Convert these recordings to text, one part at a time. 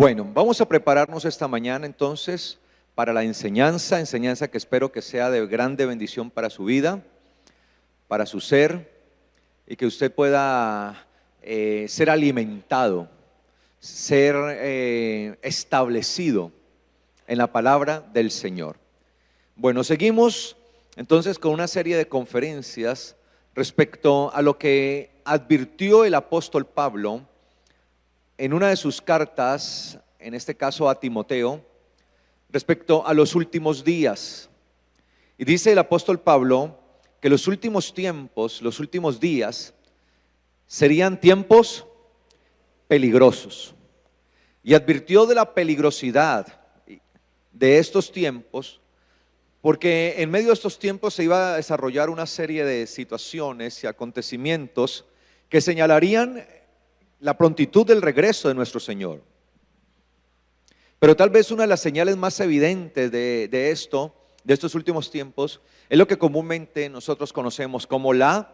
Bueno, vamos a prepararnos esta mañana entonces para la enseñanza que espero que sea de grande bendición para su vida, para su ser, y que usted pueda ser alimentado, ser establecido en la palabra del Señor. Bueno, seguimos entonces con una serie de conferencias respecto a lo que advirtió el apóstol Pablo en una de sus cartas, en este caso a Timoteo, respecto a los últimos días. Y dice el apóstol Pablo que los últimos tiempos, los últimos días, serían tiempos peligrosos. Y advirtió de la peligrosidad de estos tiempos, porque en medio de estos tiempos se iba a desarrollar una serie de situaciones y acontecimientos que señalarían la prontitud del regreso de nuestro Señor. Pero tal vez una de las señales más evidentes de estos últimos tiempos, es lo que comúnmente nosotros conocemos como la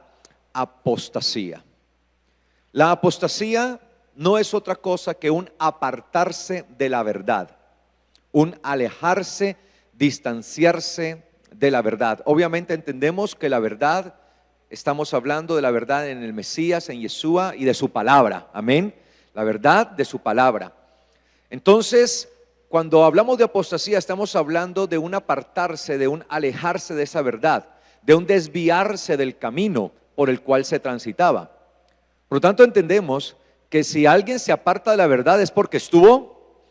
apostasía. La apostasía no es otra cosa que un apartarse de la verdad, un alejarse, distanciarse de la verdad. Obviamente entendemos que la verdad, estamos hablando de la verdad en el Mesías, en Yeshua y de su palabra, amén, la verdad de su palabra. Entonces, cuando hablamos de apostasía, estamos hablando de un apartarse, de un alejarse de esa verdad, de un desviarse del camino por el cual se transitaba. Por lo tanto, entendemos que si alguien se aparta de la verdad es porque estuvo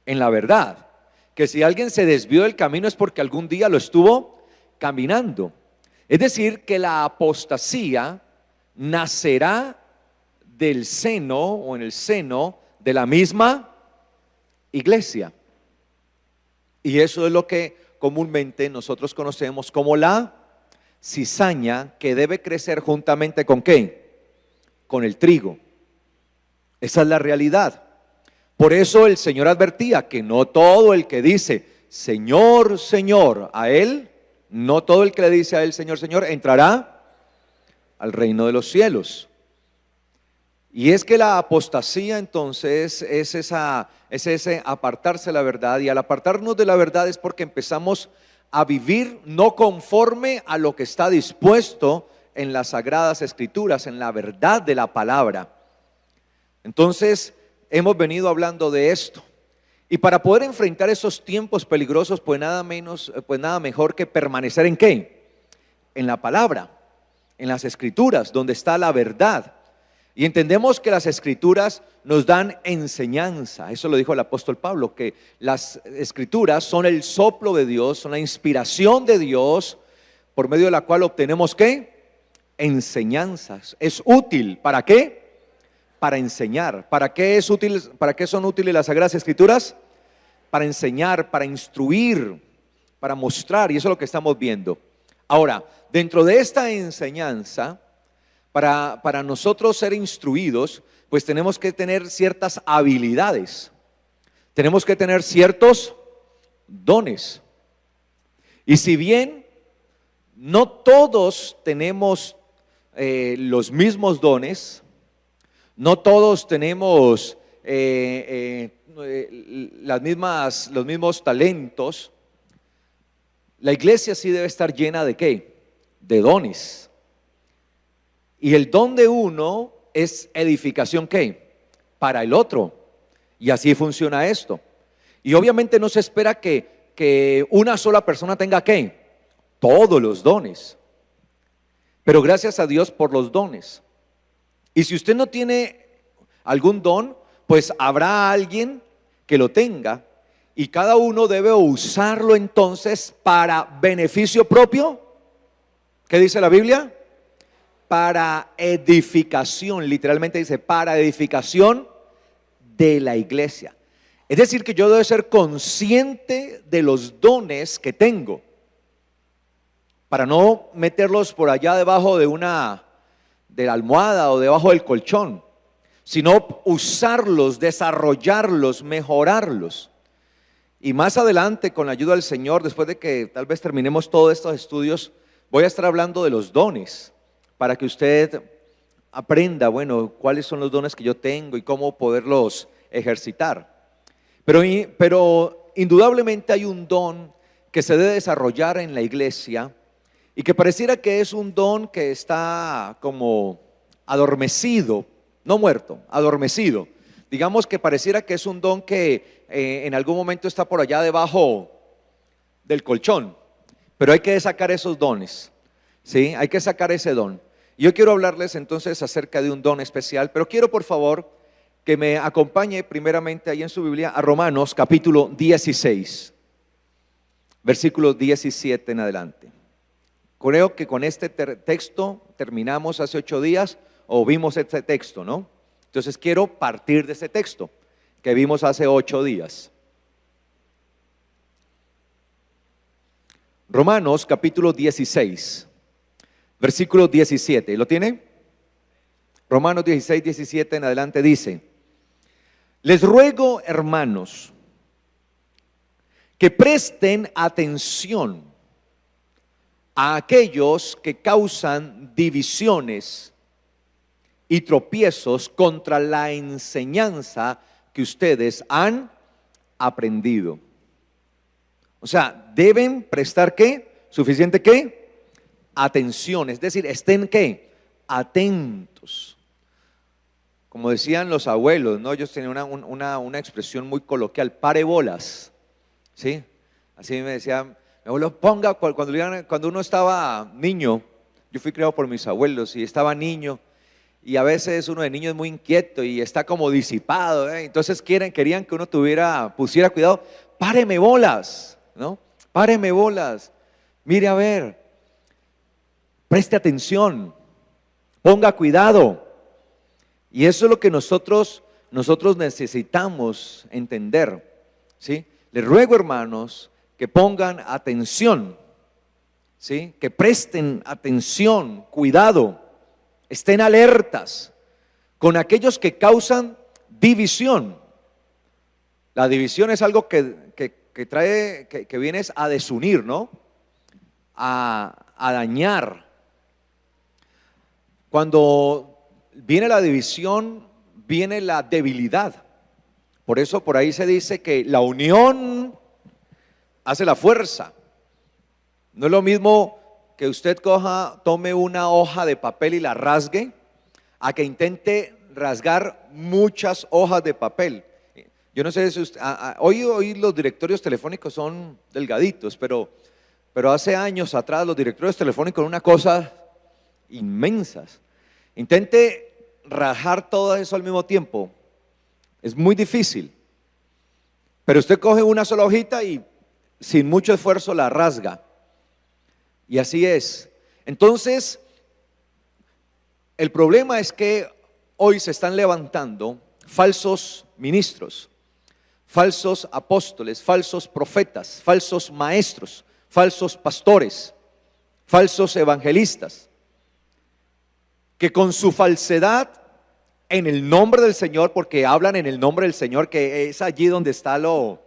en la verdad, que si alguien se desvió del camino es porque algún día lo estuvo caminando. Es decir, que la apostasía nacerá del seno o en el seno de la misma iglesia. Y eso es lo que comúnmente nosotros conocemos como la cizaña, que debe crecer juntamente ¿con qué? Con el trigo. Esa es la realidad. Por eso el Señor advertía que no todo el que dice Señor, Señor, a Él, no todo el que le dice a Él Señor, Señor, entrará al reino de los cielos. Y es que la apostasía entonces es ese apartarse de la verdad, y al apartarnos de la verdad es porque empezamos a vivir no conforme a lo que está dispuesto en las sagradas escrituras, en la verdad de la palabra. Entonces hemos venido hablando de esto, y para poder enfrentar esos tiempos peligrosos, pues nada mejor que permanecer ¿en qué? En la palabra, en las escrituras, donde está la verdad. Y entendemos que las escrituras nos dan enseñanza. Eso lo dijo el apóstol Pablo, que las escrituras son el soplo de Dios, son la inspiración de Dios, por medio de la cual obtenemos ¿qué? Enseñanzas. Es útil, ¿para qué? Para enseñar. ¿Para qué es útil? ¿Para qué son útiles las sagradas escrituras? Para enseñar, para instruir, para mostrar, y eso es lo que estamos viendo. Ahora, dentro de esta enseñanza, para nosotros ser instruidos, pues tenemos que tener ciertas habilidades, tenemos que tener ciertos dones. Y si bien no todos tenemos los mismos dones, no todos tenemos los mismos talentos, la iglesia sí debe estar llena ¿de qué? De dones. Y el don de uno es edificación ¿qué? Para el otro. Y así funciona esto. Y obviamente no se espera que una sola persona tenga ¿qué? Todos los dones. Pero gracias a Dios por los dones. Y si usted no tiene algún don, pues habrá alguien que lo tenga, y cada uno debe usarlo entonces para beneficio propio. ¿Qué dice la Biblia? Para edificación, literalmente dice para edificación de la iglesia. Es decir, que yo debo ser consciente de los dones que tengo, para no meterlos por allá debajo de la almohada o debajo del colchón, sino usarlos, desarrollarlos, mejorarlos. Y más adelante, con la ayuda del Señor, después de que tal vez terminemos todos estos estudios, voy a estar hablando de los dones, para que usted aprenda, bueno, cuáles son los dones que yo tengo y cómo poderlos ejercitar. Pero indudablemente hay un don que se debe desarrollar en la iglesia y que pareciera que es un don que está como adormecido, no muerto, adormecido. Digamos que pareciera que es un don que en algún momento está por allá debajo del colchón, pero hay que sacar esos dones, ¿sí? Hay que sacar ese don. Yo quiero hablarles entonces acerca de un don especial, pero quiero por favor que me acompañe primeramente ahí en su Biblia a Romanos capítulo 16, versículo 17 en adelante. Creo que con este texto terminamos hace 8 días o vimos este texto, ¿no? Entonces quiero partir de ese texto que vimos hace 8 días. Romanos capítulo 16, versículo 17. ¿Lo tiene? Romanos 16, 17 en adelante dice: les ruego, hermanos, que presten atención a aquellos que causan divisiones y tropiezos contra la enseñanza que ustedes han aprendido. O sea, deben prestar ¿qué? Suficiente ¿qué? Atención, es decir, estén ¿qué? Atentos. Como decían los abuelos, ¿no? Ellos tenían una expresión muy coloquial: pare bolas, ¿sí? Así me decía mi abuelo: ponga, cuando uno estaba niño, yo fui criado por mis abuelos y estaba niño, y a veces uno de niño es muy inquieto y está como disipado, ¿eh? Entonces querían que uno pusiera cuidado: páreme bolas, ¿no? Páreme bolas, mire a ver, preste atención, ponga cuidado. Y eso es lo que nosotros necesitamos entender, ¿sí? Les ruego, hermanos, que pongan atención, ¿sí? Que presten atención, cuidado, estén alertas con aquellos que causan división. La división es algo que viene a desunir, ¿no? A dañar. Cuando viene la división, viene la debilidad. Por eso por ahí se dice que la unión hace la fuerza. No es lo mismo que usted tome una hoja de papel y la rasgue, a que intente rasgar muchas hojas de papel. Yo no sé si usted, hoy los directorios telefónicos son delgaditos, pero hace años atrás los directorios telefónicos eran una cosa inmensas. Intente rajar todo eso al mismo tiempo, es muy difícil. Pero usted coge una sola hojita y sin mucho esfuerzo la rasga. Y así es. Entonces, el problema es que hoy se están levantando falsos ministros, falsos apóstoles, falsos profetas, falsos maestros, falsos pastores, falsos evangelistas, que con su falsedad en el nombre del Señor, porque hablan en el nombre del Señor, que es allí donde está lo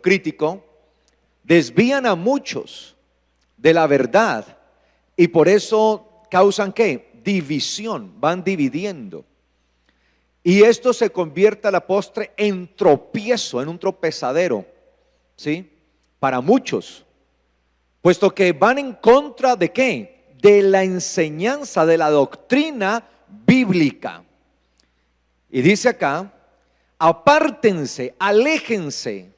crítico, desvían a muchos de la verdad y por eso causan ¿qué? División, van dividiendo. Y esto se convierte a la postre en tropiezo, en un tropezadero, ¿sí? Para muchos, puesto que van en contra de ¿qué? De la enseñanza, de la doctrina bíblica. Y dice acá: apártense, aléjense.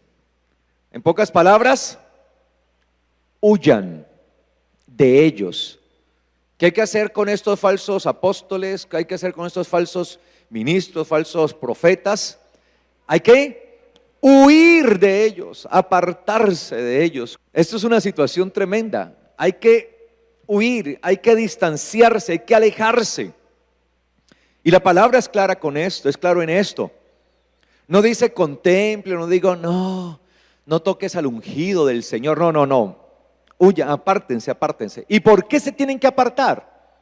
En pocas palabras, huyan de ellos. ¿Qué hay que hacer con estos falsos apóstoles? ¿Qué hay que hacer con estos falsos ministros, falsos profetas? Hay que huir de ellos, apartarse de ellos. Esto es una situación tremenda. Hay que huir, hay que distanciarse, hay que alejarse. Y la palabra es clara con esto, es claro en esto. No dice contemple, no digo no toques al ungido del Señor, no. Huyan, apártense. ¿Y por qué se tienen que apartar?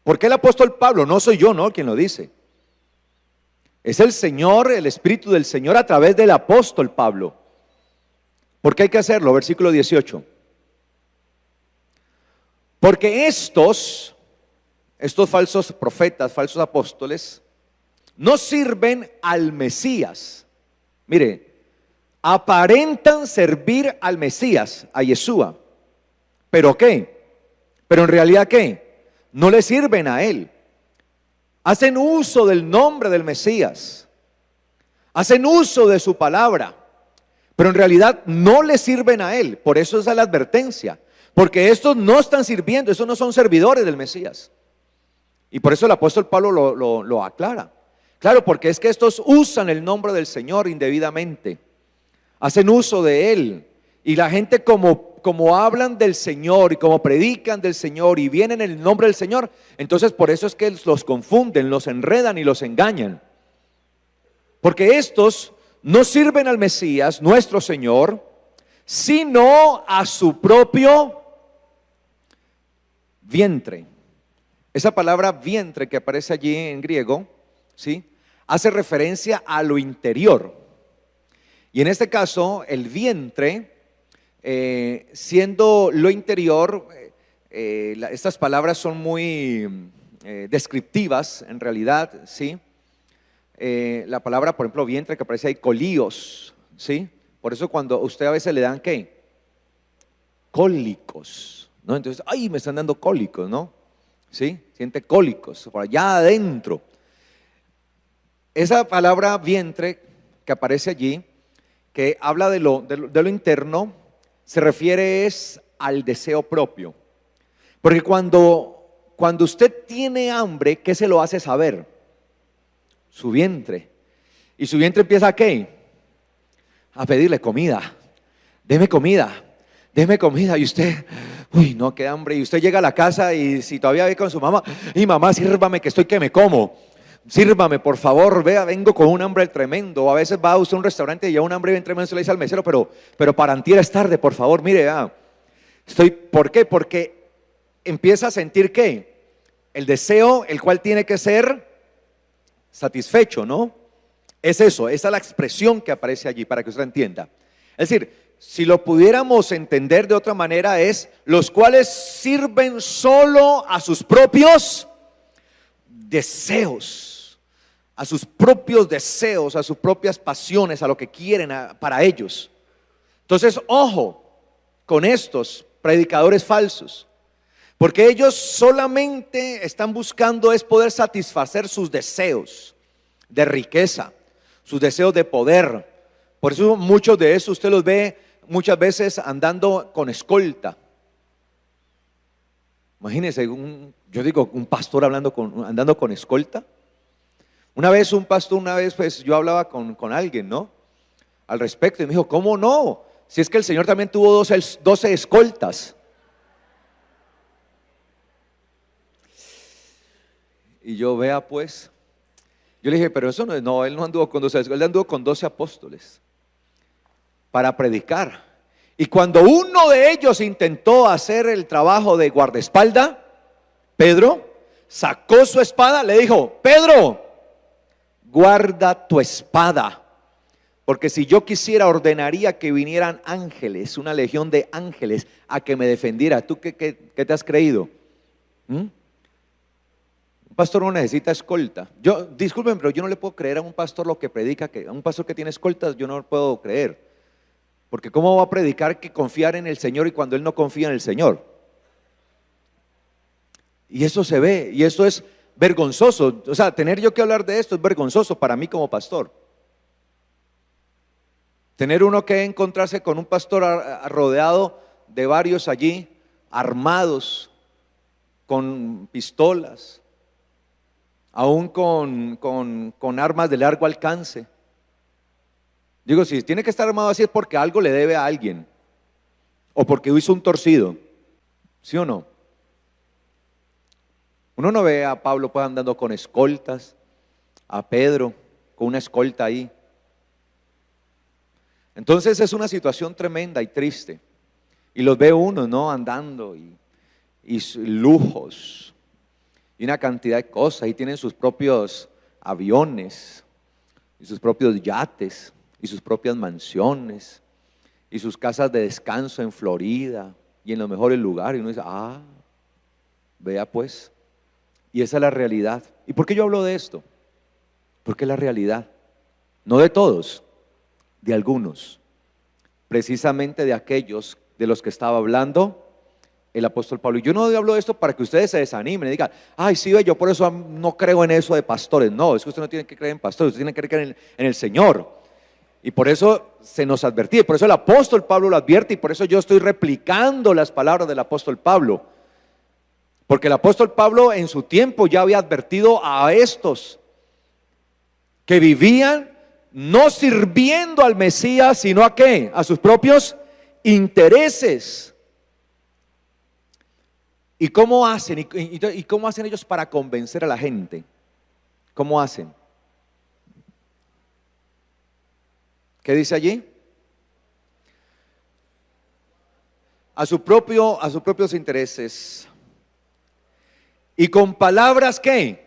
Porque el apóstol Pablo, no soy yo, ¿no? Quien lo dice. Es el Señor, el Espíritu del Señor a través del apóstol Pablo. ¿Por qué hay que hacerlo? Versículo 18. Porque estos falsos profetas, falsos apóstoles, no sirven al Mesías. Mire, aparentan servir al Mesías, a Yeshua. ¿Pero qué? ¿Pero en realidad qué? No le sirven a Él. Hacen uso del nombre del Mesías. Hacen uso de su palabra. Pero en realidad no le sirven a Él. Por eso esa es la advertencia. Porque estos no están sirviendo, estos no son servidores del Mesías. Y por eso el apóstol Pablo lo aclara. Claro, porque es que estos usan el nombre del Señor indebidamente. Hacen uso de Él. Y la gente como hablan del Señor y como predican del Señor y vienen en el nombre del Señor, entonces por eso es que los confunden, los enredan y los engañan. Porque estos no sirven al Mesías, nuestro Señor, sino a su propio vientre. Esa palabra vientre que aparece allí en griego, ¿sí?, hace referencia a lo interior. Y en este caso, el vientre, siendo lo interior, estas palabras son muy descriptivas en realidad, ¿sí? La palabra, por ejemplo, vientre que aparece ahí, colíos, ¿sí? Por eso cuando usted a veces le dan, ¿qué? Cólicos, ¿no? Entonces, ay, me están dando cólicos, ¿no? ¿Sí? Siente cólicos, por allá adentro. Esa palabra vientre que aparece allí, que habla de lo interno, se refiere es al deseo propio. Porque cuando usted tiene hambre, ¿qué se lo hace saber? Su vientre. Y su vientre empieza ¿a qué? A pedirle comida. Deme comida, deme comida. Y usted, uy, no, qué hambre. Y usted llega a la casa y si todavía ve con su mamá, y mamá, sírvame que estoy que me como. Sírvame, por favor, vea, vengo con un hambre tremendo. O a veces va usted a un restaurante y ya un hambre bien tremendo, se le dice al mesero, pero para antier es tarde, por favor, mire, vea. ¿Por qué? Porque empieza a sentir ¿qué? El deseo, el cual tiene que ser satisfecho, ¿no? Es eso, esa es la expresión que aparece allí para que usted entienda. Es decir, si lo pudiéramos entender de otra manera es, los cuales sirven solo a sus propios deseos. A sus propios deseos, a sus propias pasiones, a lo que quieren para ellos. Entonces, ojo con estos predicadores falsos, porque ellos solamente están buscando es poder satisfacer sus deseos de riqueza, sus deseos de poder. Por eso muchos de esos usted los ve muchas veces andando con escolta. Imagínense, yo digo, un pastor andando con escolta. Una vez pues yo hablaba con alguien, ¿no? Al respecto, y me dijo, ¿cómo no? Si es que el Señor también tuvo 12 escoltas. Y yo, vea pues, yo le dije, pero eso no, él no anduvo con 12, él anduvo con 12 apóstoles para predicar. Y cuando uno de ellos intentó hacer el trabajo de guardaespaldas, Pedro sacó su espada, le dijo, Pedro, guarda tu espada, porque si yo quisiera ordenaría que vinieran ángeles, una legión de ángeles a que me defendiera. ¿Tú qué te has creído? Un pastor no necesita escolta. Disculpen, pero yo no le puedo creer a un pastor lo que predica, que a un pastor que tiene escoltas yo no lo puedo creer, porque ¿cómo va a predicar que confiar en el Señor y cuando él no confía en el Señor? Y eso se ve, y eso es vergonzoso. O sea, tener yo que hablar de esto es vergonzoso para mí como pastor. Tener uno que encontrarse con un pastor rodeado de varios allí, armados, con pistolas, aún con armas de largo alcance. Digo, si tiene que estar armado así es porque algo le debe a alguien, o porque hizo un torcido, ¿sí o no? Uno no ve a Pablo pues andando con escoltas, a Pedro con una escolta ahí. Entonces es una situación tremenda y triste. Y los ve uno, ¿no? Andando y lujos y una cantidad de cosas. Y tienen sus propios aviones y sus propios yates y sus propias mansiones y sus casas de descanso en Florida y en los mejores lugares. Y uno dice, vea pues. Y esa es la realidad. ¿Y por qué yo hablo de esto? Porque es la realidad. No de todos, de algunos. precisamente de aquellos de los que estaba hablando el apóstol Pablo. Y yo no hablo de esto para que ustedes se desanimen y digan, ay, sí, yo por eso no creo en eso de pastores. No, es que usted no tiene que creer en pastores, usted tiene que creer en el Señor. Y por eso se nos advertía, por eso el apóstol Pablo lo advierte, y por eso yo estoy replicando las palabras del apóstol Pablo. Porque el apóstol Pablo en su tiempo ya había advertido a estos que vivían no sirviendo al Mesías, sino a ¿qué? A sus propios intereses. ¿Y cómo hacen? ¿Y cómo hacen ellos para convencer a la gente? ¿Cómo hacen? ¿Qué dice allí? A sus propios intereses. Y con palabras ¿qué?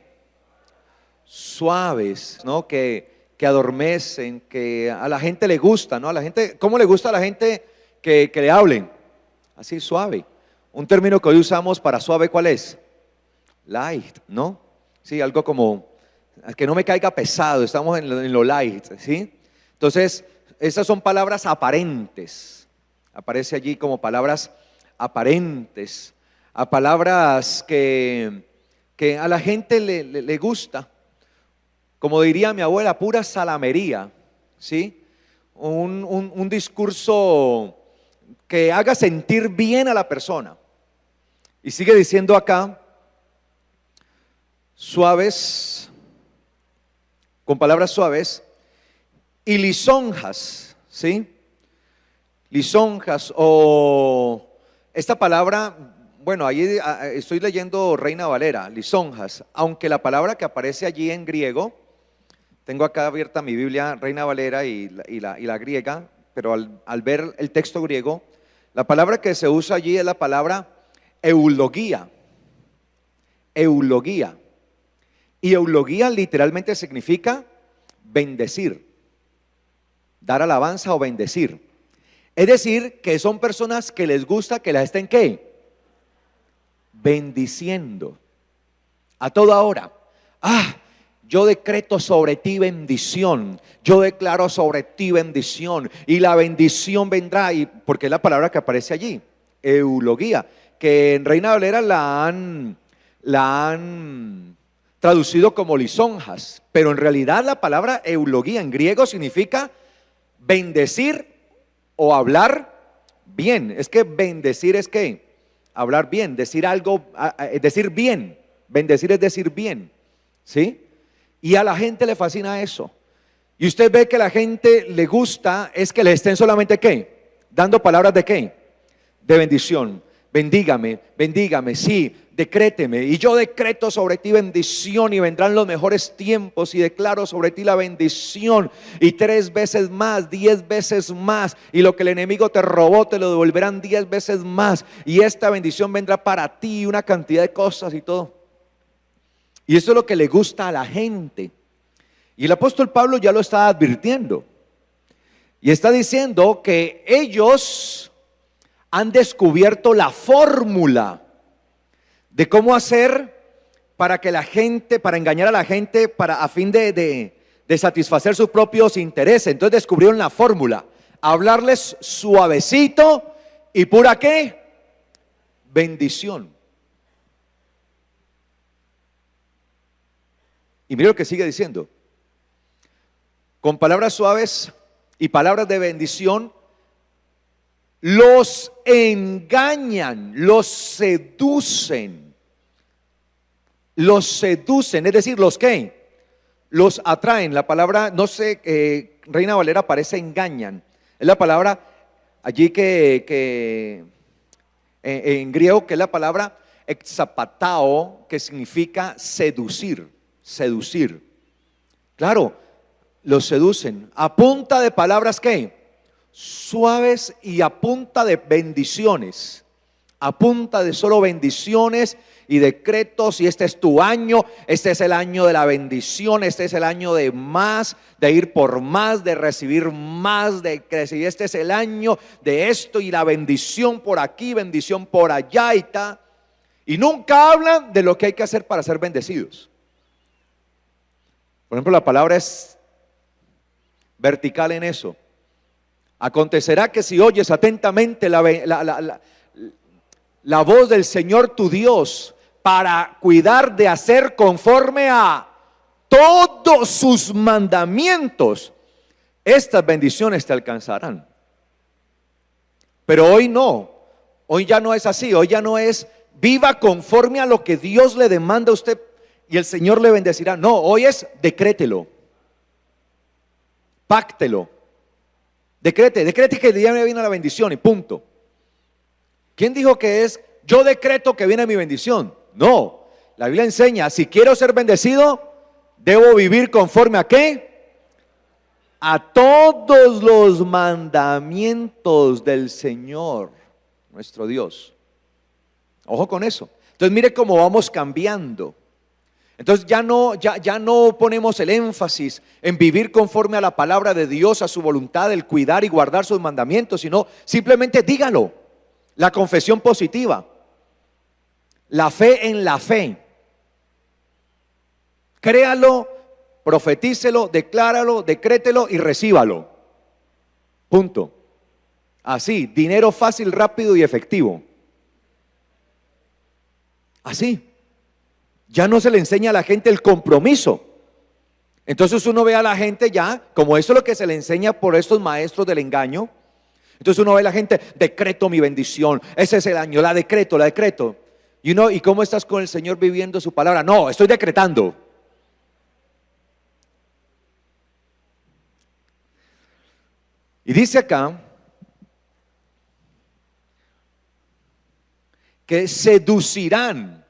Suaves, ¿no? Que adormecen, que a la gente le gusta, ¿no? A la gente, ¿cómo le gusta a la gente que le hablen? Así, suave. Un término que hoy usamos para suave, ¿cuál es? Light, ¿no? Sí, algo como que no me caiga pesado, estamos en lo light, ¿sí? Entonces, esas son palabras aparentes. Aparece allí como palabras aparentes, a palabras que a la gente le gusta. Como diría mi abuela, pura salamería, ¿sí? Un discurso que haga sentir bien a la persona. Y sigue diciendo acá, suaves, con palabras suaves, y lisonjas, ¿sí? Lisonjas, o esta palabra, bueno, ahí estoy leyendo Reina Valera, lisonjas, aunque la palabra que aparece allí en griego, tengo acá abierta mi Biblia, Reina Valera y la griega, pero al ver el texto griego, la palabra que se usa allí es la palabra eulogía. Eulogía. Y eulogía literalmente significa bendecir, dar alabanza o bendecir. Es decir, que son personas que les gusta que las estén ¿qué? Bendiciendo. A toda hora. Yo decreto sobre ti bendición, yo declaro sobre ti bendición, y la bendición vendrá, y porque es la palabra que aparece allí, eulogía, que en Reina Valera la han traducido como lisonjas, pero en realidad la palabra eulogía en griego significa bendecir o hablar bien. Es que bendecir es ¿qué? Hablar bien, decir algo, decir bien, bendecir es decir bien, ¿sí? Y a la gente le fascina eso. Y usted ve que a la gente le gusta es que le estén solamente ¿qué? Dando palabras de ¿qué? De bendición. Bendígame, bendígame, sí, decréteme. Y yo decreto sobre ti bendición, y vendrán los mejores tiempos, y declaro sobre ti la bendición. Y 3 veces más, 10 veces más. Y lo que el enemigo te robó te lo devolverán 10 veces más. Y esta bendición vendrá para ti, una cantidad de cosas y todo. Y eso es lo que le gusta a la gente. Y el apóstol Pablo ya lo está advirtiendo. Y está diciendo que ellos han descubierto la fórmula de cómo hacer para que la gente, para engañar a la gente, a fin de satisfacer sus propios intereses. Entonces descubrieron la fórmula: hablarles suavecito y pura ¿qué? Bendición. Y mire lo que sigue diciendo: con palabras suaves y palabras de bendición los engañan, los seducen, es decir, los ¿qué? Los atraen. La palabra, no sé, Reina Valera aparece engañan, es la palabra allí que en griego, que es la palabra exapatao, que significa seducir. Claro, los seducen a punta de palabras ¿qué? Suaves, y a punta de bendiciones, a punta de solo bendiciones y decretos. Y este es tu año, este es el año de la bendición, este es el año de más, de ir por más, de recibir más, de crecer. Este es el año de esto, y la bendición por aquí, bendición por allá y tal. Y nunca hablan de lo que hay que hacer para ser bendecidos. Por ejemplo, la palabra es vertical en eso. Acontecerá que si oyes atentamente la voz del Señor tu Dios para cuidar de hacer conforme a todos sus mandamientos, estas bendiciones te alcanzarán. Pero hoy no, hoy ya no es así, hoy ya no es viva conforme a lo que Dios le demanda a usted y el Señor le bendecirá. No, hoy es decrételo, páctelo, decrete que ya me viene la bendición y punto. ¿Quién dijo que es yo decreto que viene mi bendición? No, la Biblia enseña, si quiero ser bendecido, debo vivir conforme a ¿qué? A todos los mandamientos del Señor, nuestro Dios. Ojo con eso. Entonces mire cómo vamos cambiando. Entonces ya no ponemos el énfasis en vivir conforme a la palabra de Dios, a su voluntad, el cuidar y guardar sus mandamientos, sino simplemente dígalo. La confesión positiva, la fe en la fe. Créalo, profetícelo, decláralo, decrételo y recíbalo. Punto. Así, dinero fácil, rápido y efectivo. Así. Ya no se le enseña a la gente el compromiso. Entonces uno ve a la gente ya, como eso es lo que se le enseña por estos maestros del engaño. Entonces uno ve a la gente, decreto mi bendición, ese es el año, la decreto. Y uno, ¿y cómo estás con el Señor viviendo su palabra? No, estoy decretando. Y dice acá que seducirán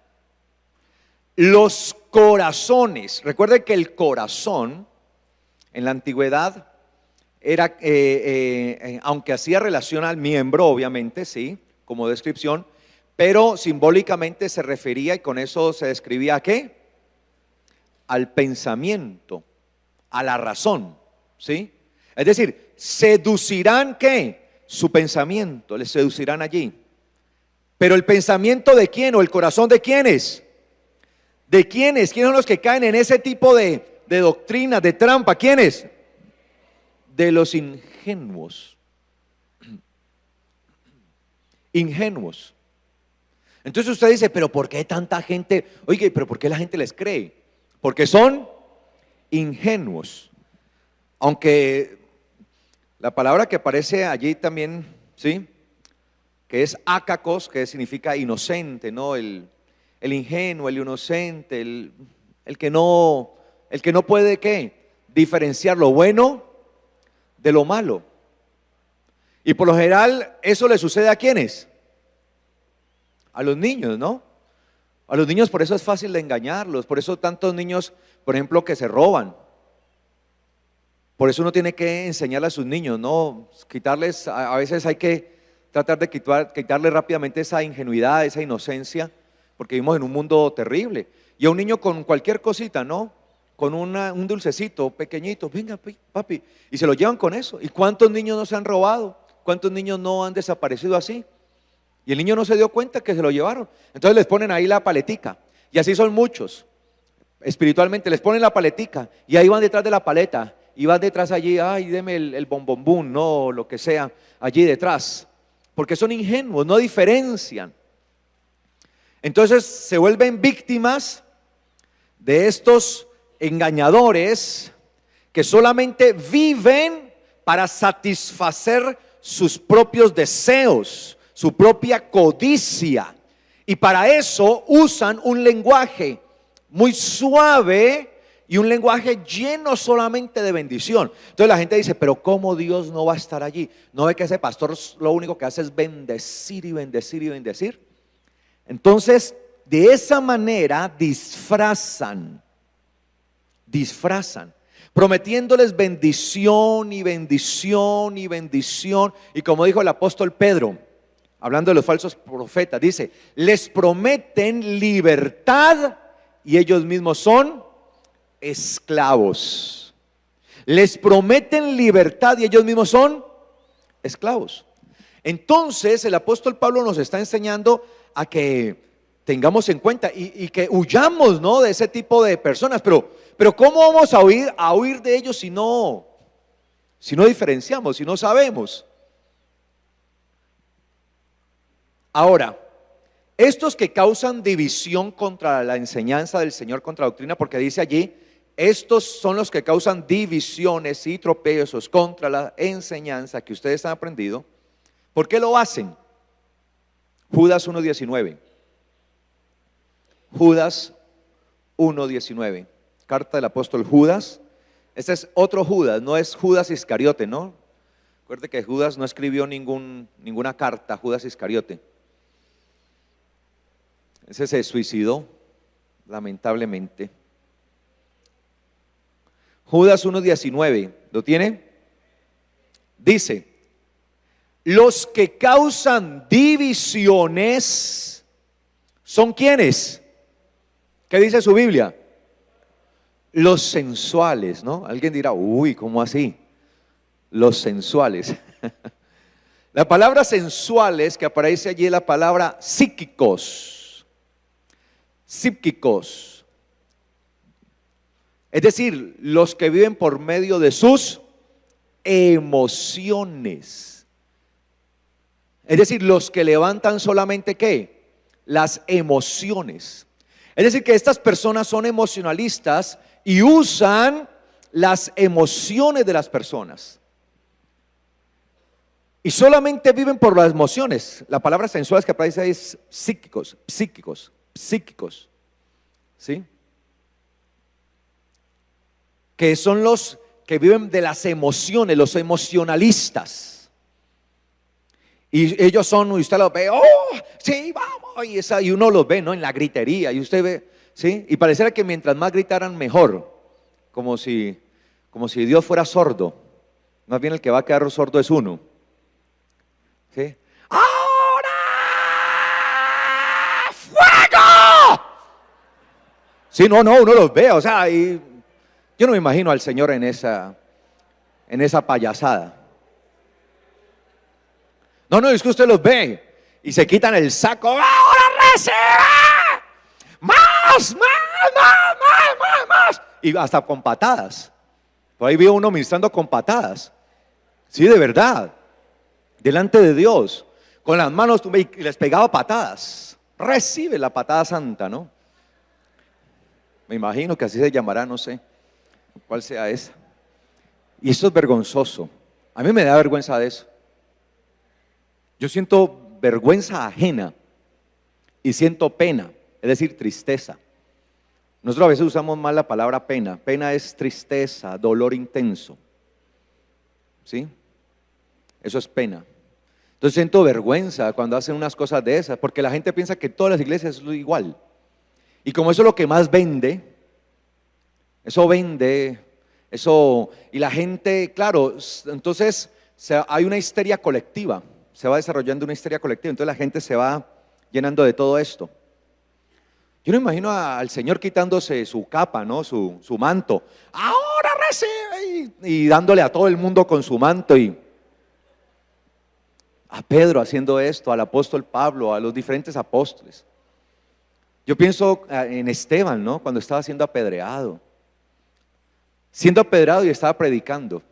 los corazones. Recuerde que el corazón en la antigüedad era, aunque hacía relación al miembro, obviamente, sí, como descripción, pero simbólicamente se refería, y con eso se describía ¿a qué? Al pensamiento, a la razón, ¿sí? Es decir, seducirán ¿qué? Su pensamiento, les seducirán allí. Pero el pensamiento de quién o el corazón de quiénes. ¿De quiénes? ¿Quiénes son los que caen en ese tipo de doctrina, de trampa? ¿Quiénes? De los ingenuos. Ingenuos. Entonces usted dice, pero ¿por qué tanta gente? Oye, pero ¿por qué la gente les cree? Porque son ingenuos. Aunque la palabra que aparece allí también, ¿sí? Que es ácacos, que significa inocente, ¿no? El ingenuo, el inocente, el que no puede ¿qué? Diferenciar lo bueno de lo malo. Y por lo general eso le sucede ¿a quiénes? A los niños, ¿no? A los niños por eso es fácil de engañarlos, por eso tantos niños, por ejemplo, que se roban. Por eso uno tiene que enseñarle a sus niños, ¿no? Quitarles, a veces hay que tratar de quitarle rápidamente esa ingenuidad, esa inocencia, porque vivimos en un mundo terrible. Y a un niño con cualquier cosita, ¿no? Con un dulcecito pequeñito, venga papi, y se lo llevan con eso. ¿Y cuántos niños no se han robado? ¿Cuántos niños no han desaparecido así? Y el niño no se dio cuenta que se lo llevaron. Entonces les ponen ahí la paletica. Y así son muchos. Espiritualmente les ponen la paletica y ahí van detrás de la paleta. Y van detrás allí, ay, deme el bombombún, no, lo que sea, allí detrás. Porque son ingenuos, no diferencian. Entonces se vuelven víctimas de estos engañadores que solamente viven para satisfacer sus propios deseos, su propia codicia. Y para eso usan un lenguaje muy suave y un lenguaje lleno solamente de bendición. Entonces la gente dice, pero ¿cómo Dios no va a estar allí? ¿No ve que ese pastor lo único que hace es bendecir y bendecir y bendecir? Entonces, de esa manera disfrazan, prometiéndoles bendición y bendición y bendición. Y como dijo el apóstol Pedro, hablando de los falsos profetas, dice, les prometen libertad y ellos mismos son esclavos. Les prometen libertad y ellos mismos son esclavos. Entonces el apóstol Pablo nos está enseñando a que tengamos en cuenta y que huyamos, ¿no?, de ese tipo de personas. Pero ¿cómo vamos a huir de ellos si no Si no diferenciamos, si no sabemos. Ahora, estos que causan división contra la enseñanza del Señor, contra la doctrina, porque dice allí, estos son los que causan divisiones y tropiezos contra la enseñanza que ustedes han aprendido. ¿Por qué lo hacen? Judas 1:19. Judas 1:19. Carta del apóstol Judas. Este es otro Judas, no es Judas Iscariote, ¿no? Recuerde que Judas no escribió ninguna carta, Judas Iscariote. Ese se suicidó, lamentablemente. Judas 1:19, ¿lo tiene? Dice, los que causan divisiones, ¿son quiénes? ¿Qué dice su Biblia? Los sensuales, ¿no? Alguien dirá, uy, ¿cómo así? Los sensuales. La palabra sensuales que aparece allí es la palabra psíquicos. Psíquicos. Es decir, los que viven por medio de sus emociones. Es decir, los que levantan solamente ¿qué? Las emociones. Es decir, que estas personas son emocionalistas y usan las emociones de las personas. Y solamente viven por las emociones. La palabra sensuales que aparece ahí es psíquicos, psíquicos, psíquicos. ¿Sí? Que son los que viven de las emociones, los emocionalistas. Y ellos son, y usted los ve, oh, sí, vamos, y uno los ve, ¿no? En la gritería, y usted ve, ¿sí? Y pareciera que mientras más gritaran mejor, como si Dios fuera sordo. Más bien el que va a quedar sordo es uno. ¿Sí? ¡Ahora! ¡Fuego! Sí, no, uno los ve, o sea, y yo no me imagino al Señor en esa payasada. No, es que usted los ve y se quitan el saco. ¡Ahora recibe! ¡Más! Y hasta con patadas. Por ahí vi uno ministrando con patadas. Sí, de verdad. Delante de Dios. Con las manos y les pegaba patadas. Recibe la patada santa, ¿no? Me imagino que así se llamará, no sé cuál sea esa. Y esto es vergonzoso. A mí me da vergüenza de eso. Yo siento vergüenza ajena y siento pena, es decir, tristeza. Nosotros a veces usamos mal la palabra pena. Pena es tristeza, dolor intenso. ¿Sí? Eso es pena. Entonces siento vergüenza cuando hacen unas cosas de esas, porque la gente piensa que todas las iglesias es igual. Y como eso es lo que más vende, y la gente, claro, entonces hay una histeria colectiva. Se va desarrollando una histeria colectiva, entonces la gente se va llenando de todo esto. Yo no imagino al Señor quitándose su capa, ¿no? Su manto. Ahora recibe y dándole a todo el mundo con su manto, y a Pedro haciendo esto, al apóstol Pablo, a los diferentes apóstoles. Yo pienso en Esteban, ¿no? Cuando estaba siendo apedreado y estaba predicando.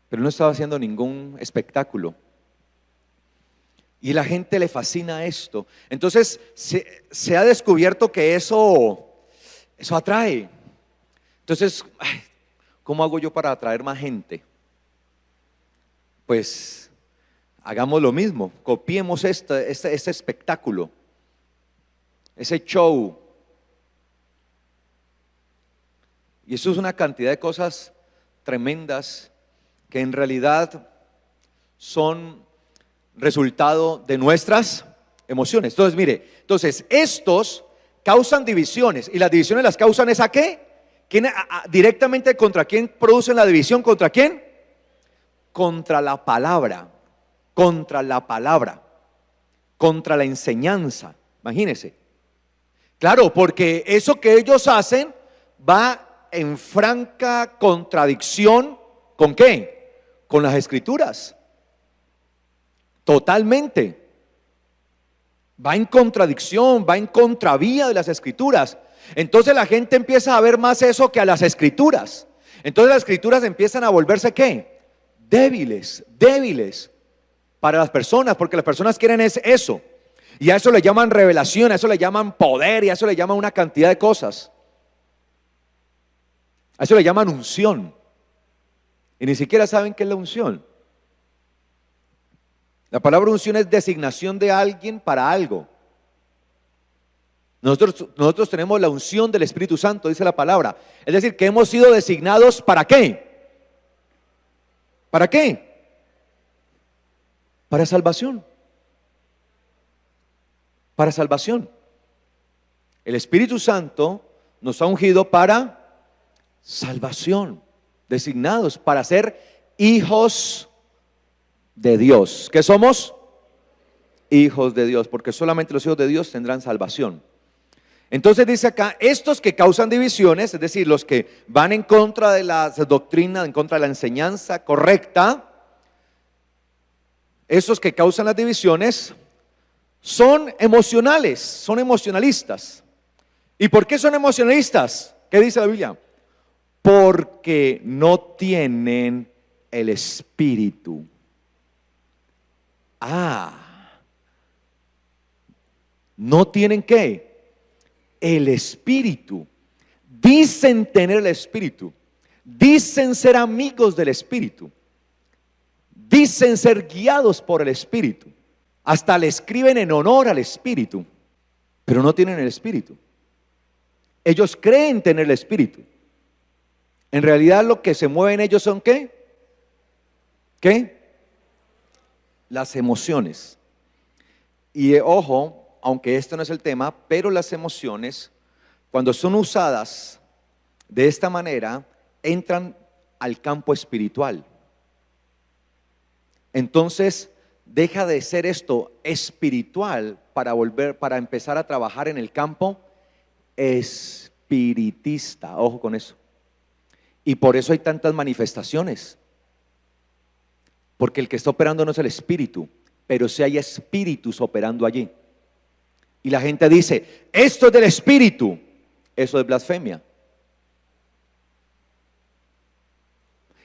Pero no estaba haciendo ningún espectáculo. Y la gente le fascina esto. Entonces se ha descubierto que eso atrae. Entonces, ¿cómo hago yo para atraer más gente? Pues hagamos lo mismo. Copiemos este espectáculo, ese show. Y eso es una cantidad de cosas tremendas que en realidad son resultado de nuestras emociones. Entonces, mire, estos causan divisiones, y las divisiones las causan ¿es a qué? Directamente contra quién producen la división, ¿contra quién? Contra la palabra, contra la enseñanza. Imagínense. Claro, porque eso que ellos hacen va en franca contradicción ¿con qué? Con las escrituras. Totalmente. Va en contradicción, va en contravía de las escrituras. Entonces la gente empieza a ver más eso que a las escrituras. Entonces las escrituras empiezan a volverse ¿qué? Débiles, débiles para las personas, porque las personas quieren eso. Y a eso le llaman revelación, a eso le llaman poder, y a eso le llaman una cantidad de cosas. A eso le llaman unción. Y ni siquiera saben qué es la unción. La palabra unción es designación de alguien para algo. Nosotros tenemos la unción del Espíritu Santo, dice la palabra. Es decir, que hemos sido designados ¿para qué? ¿Para qué? Para salvación. Para salvación. El Espíritu Santo nos ha ungido para salvación. Designados para ser hijos de Dios. ¿Qué somos? Hijos de Dios, porque solamente los hijos de Dios tendrán salvación. Entonces dice acá, estos que causan divisiones, es decir, los que van en contra de la doctrina, en contra de la enseñanza correcta, esos que causan las divisiones son emocionales, son emocionalistas. ¿Y por qué son emocionalistas? ¿Qué dice la Biblia? Porque no tienen el Espíritu. ¿No tienen qué? El Espíritu. Dicen tener el Espíritu. Dicen ser amigos del Espíritu. Dicen ser guiados por el Espíritu. Hasta le escriben en honor al Espíritu, pero no tienen el Espíritu. Ellos creen tener el Espíritu. En realidad lo que se mueve en ellos son ¿qué? ¿Qué? Las emociones. Y ojo, aunque esto no es el tema, pero las emociones, cuando son usadas de esta manera, entran al campo espiritual. Entonces deja de ser esto espiritual para empezar a trabajar en el campo espiritista. Ojo con eso. Y por eso hay tantas manifestaciones, porque el que está operando no es el espíritu, pero sí hay espíritus operando allí. Y la gente dice, esto es del espíritu. Eso es blasfemia.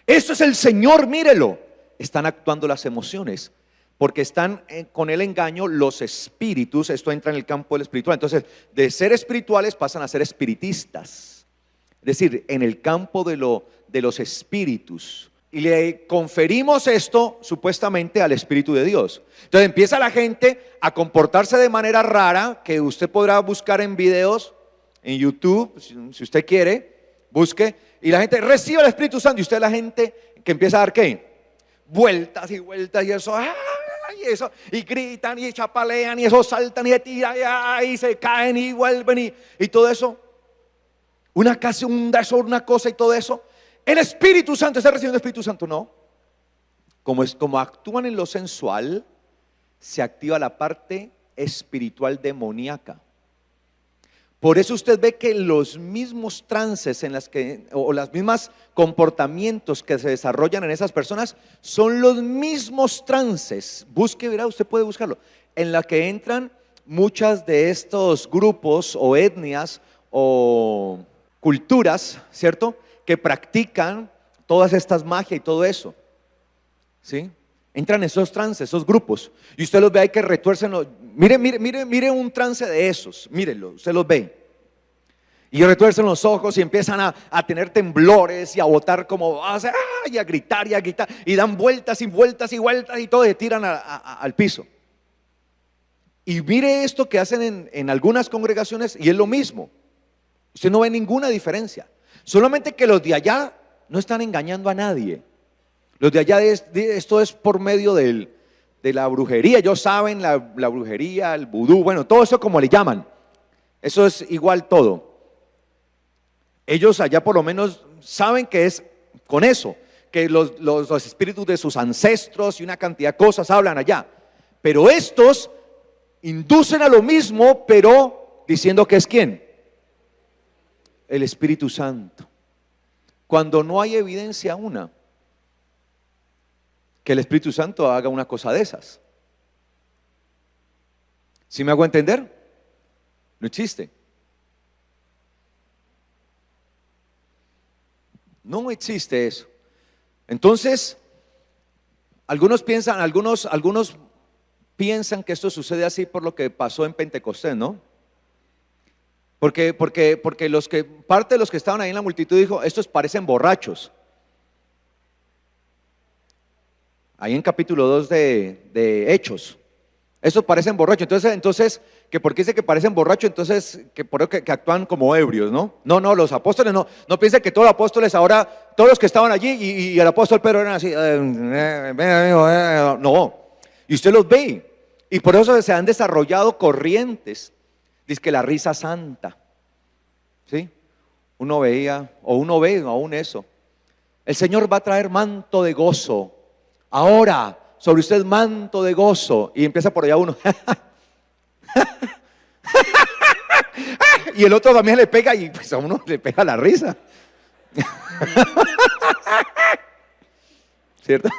Esto es el Señor, mírelo. Están actuando las emociones, porque están con el engaño los espíritus. Esto entra en el campo del espiritual. Entonces, de ser espirituales pasan a ser espiritistas. Es decir, en el campo de los espíritus. Y le conferimos esto supuestamente al Espíritu de Dios. Entonces empieza la gente a comportarse de manera rara, que usted podrá buscar en videos, en YouTube, si usted quiere, busque. Y la gente recibe el Espíritu Santo. Y usted es la gente que empieza a dar ¿qué? Vueltas y vueltas y eso. Y eso, y gritan y chapalean y eso, saltan y se tiran y se caen y vuelven y todo eso. Una casa, un desorden, una cosa y todo eso. El Espíritu Santo, ¿está recibiendo el Espíritu Santo? No. Como actúan en lo sensual, se activa la parte espiritual demoníaca. Por eso usted ve que los mismos trances o los mismos comportamientos que se desarrollan en esas personas son los mismos trances. Busque, verá, usted puede buscarlo, en la que entran muchas de estos grupos o etnias o culturas, ¿cierto?, que practican todas estas magias y todo eso, ¿sí? Entran esos trances, esos grupos, y usted los ve ahí que retuercen. Mire un trance de esos, mírelo, usted los ve, y retuercen los ojos y empiezan a tener temblores y a botar como, y a gritar, y dan vueltas y vueltas y vueltas y todo, y tiran al piso. Y mire esto que hacen en algunas congregaciones, y es lo mismo. Usted no ve ninguna diferencia. Solamente que los de allá no están engañando a nadie. Los de allá, esto es por medio de la brujería. Ellos saben la brujería, el vudú, bueno, todo eso como le llaman. Eso es igual todo. Ellos allá por lo menos saben que es con eso, que los espíritus de sus ancestros y una cantidad de cosas hablan allá. Pero estos inducen a lo mismo, pero diciendo que es ¿quién? El Espíritu Santo. Cuando no hay evidencia una que el Espíritu Santo haga una cosa de esas. ¿Sí me hago entender? No existe. No existe eso. Entonces, algunos piensan que esto sucede así por lo que pasó en Pentecostés, ¿no? Porque parte de los que estaban ahí en la multitud dijo, estos parecen borrachos. Ahí en capítulo 2 de Hechos. Estos parecen borrachos. Entonces, que porque dice que parecen borrachos, entonces que por eso que actúan como ebrios, ¿no? No, los apóstoles no piensen que todos los apóstoles ahora, todos los que estaban allí y el apóstol Pedro eran así, no. Y usted los ve. Y por eso se han desarrollado corrientes. Dice que la risa santa, ¿sí? Uno ve aún eso. El Señor va a traer manto de gozo. Ahora, sobre usted manto de gozo. Y empieza por allá uno. Y el otro también le pega y pues a uno le pega la risa. ¿Cierto?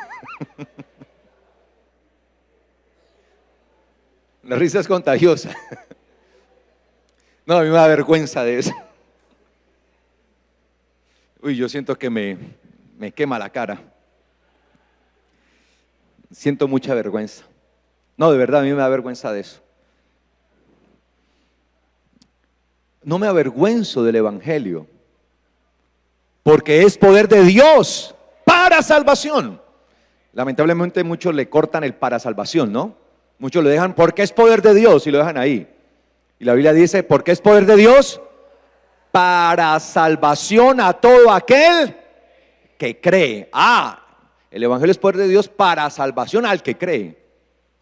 La risa es contagiosa. No, a mí me da vergüenza de eso. Uy, yo siento que me quema la cara. Siento mucha vergüenza. No, de verdad, a mí me da vergüenza de eso. No me avergüenzo del Evangelio, porque es poder de Dios para salvación. Lamentablemente muchos le cortan el para salvación, ¿no? Muchos lo dejan porque es poder de Dios y lo dejan ahí. Y la Biblia dice, porque es poder de Dios para salvación a todo aquel que cree. El Evangelio es poder de Dios para salvación al que cree.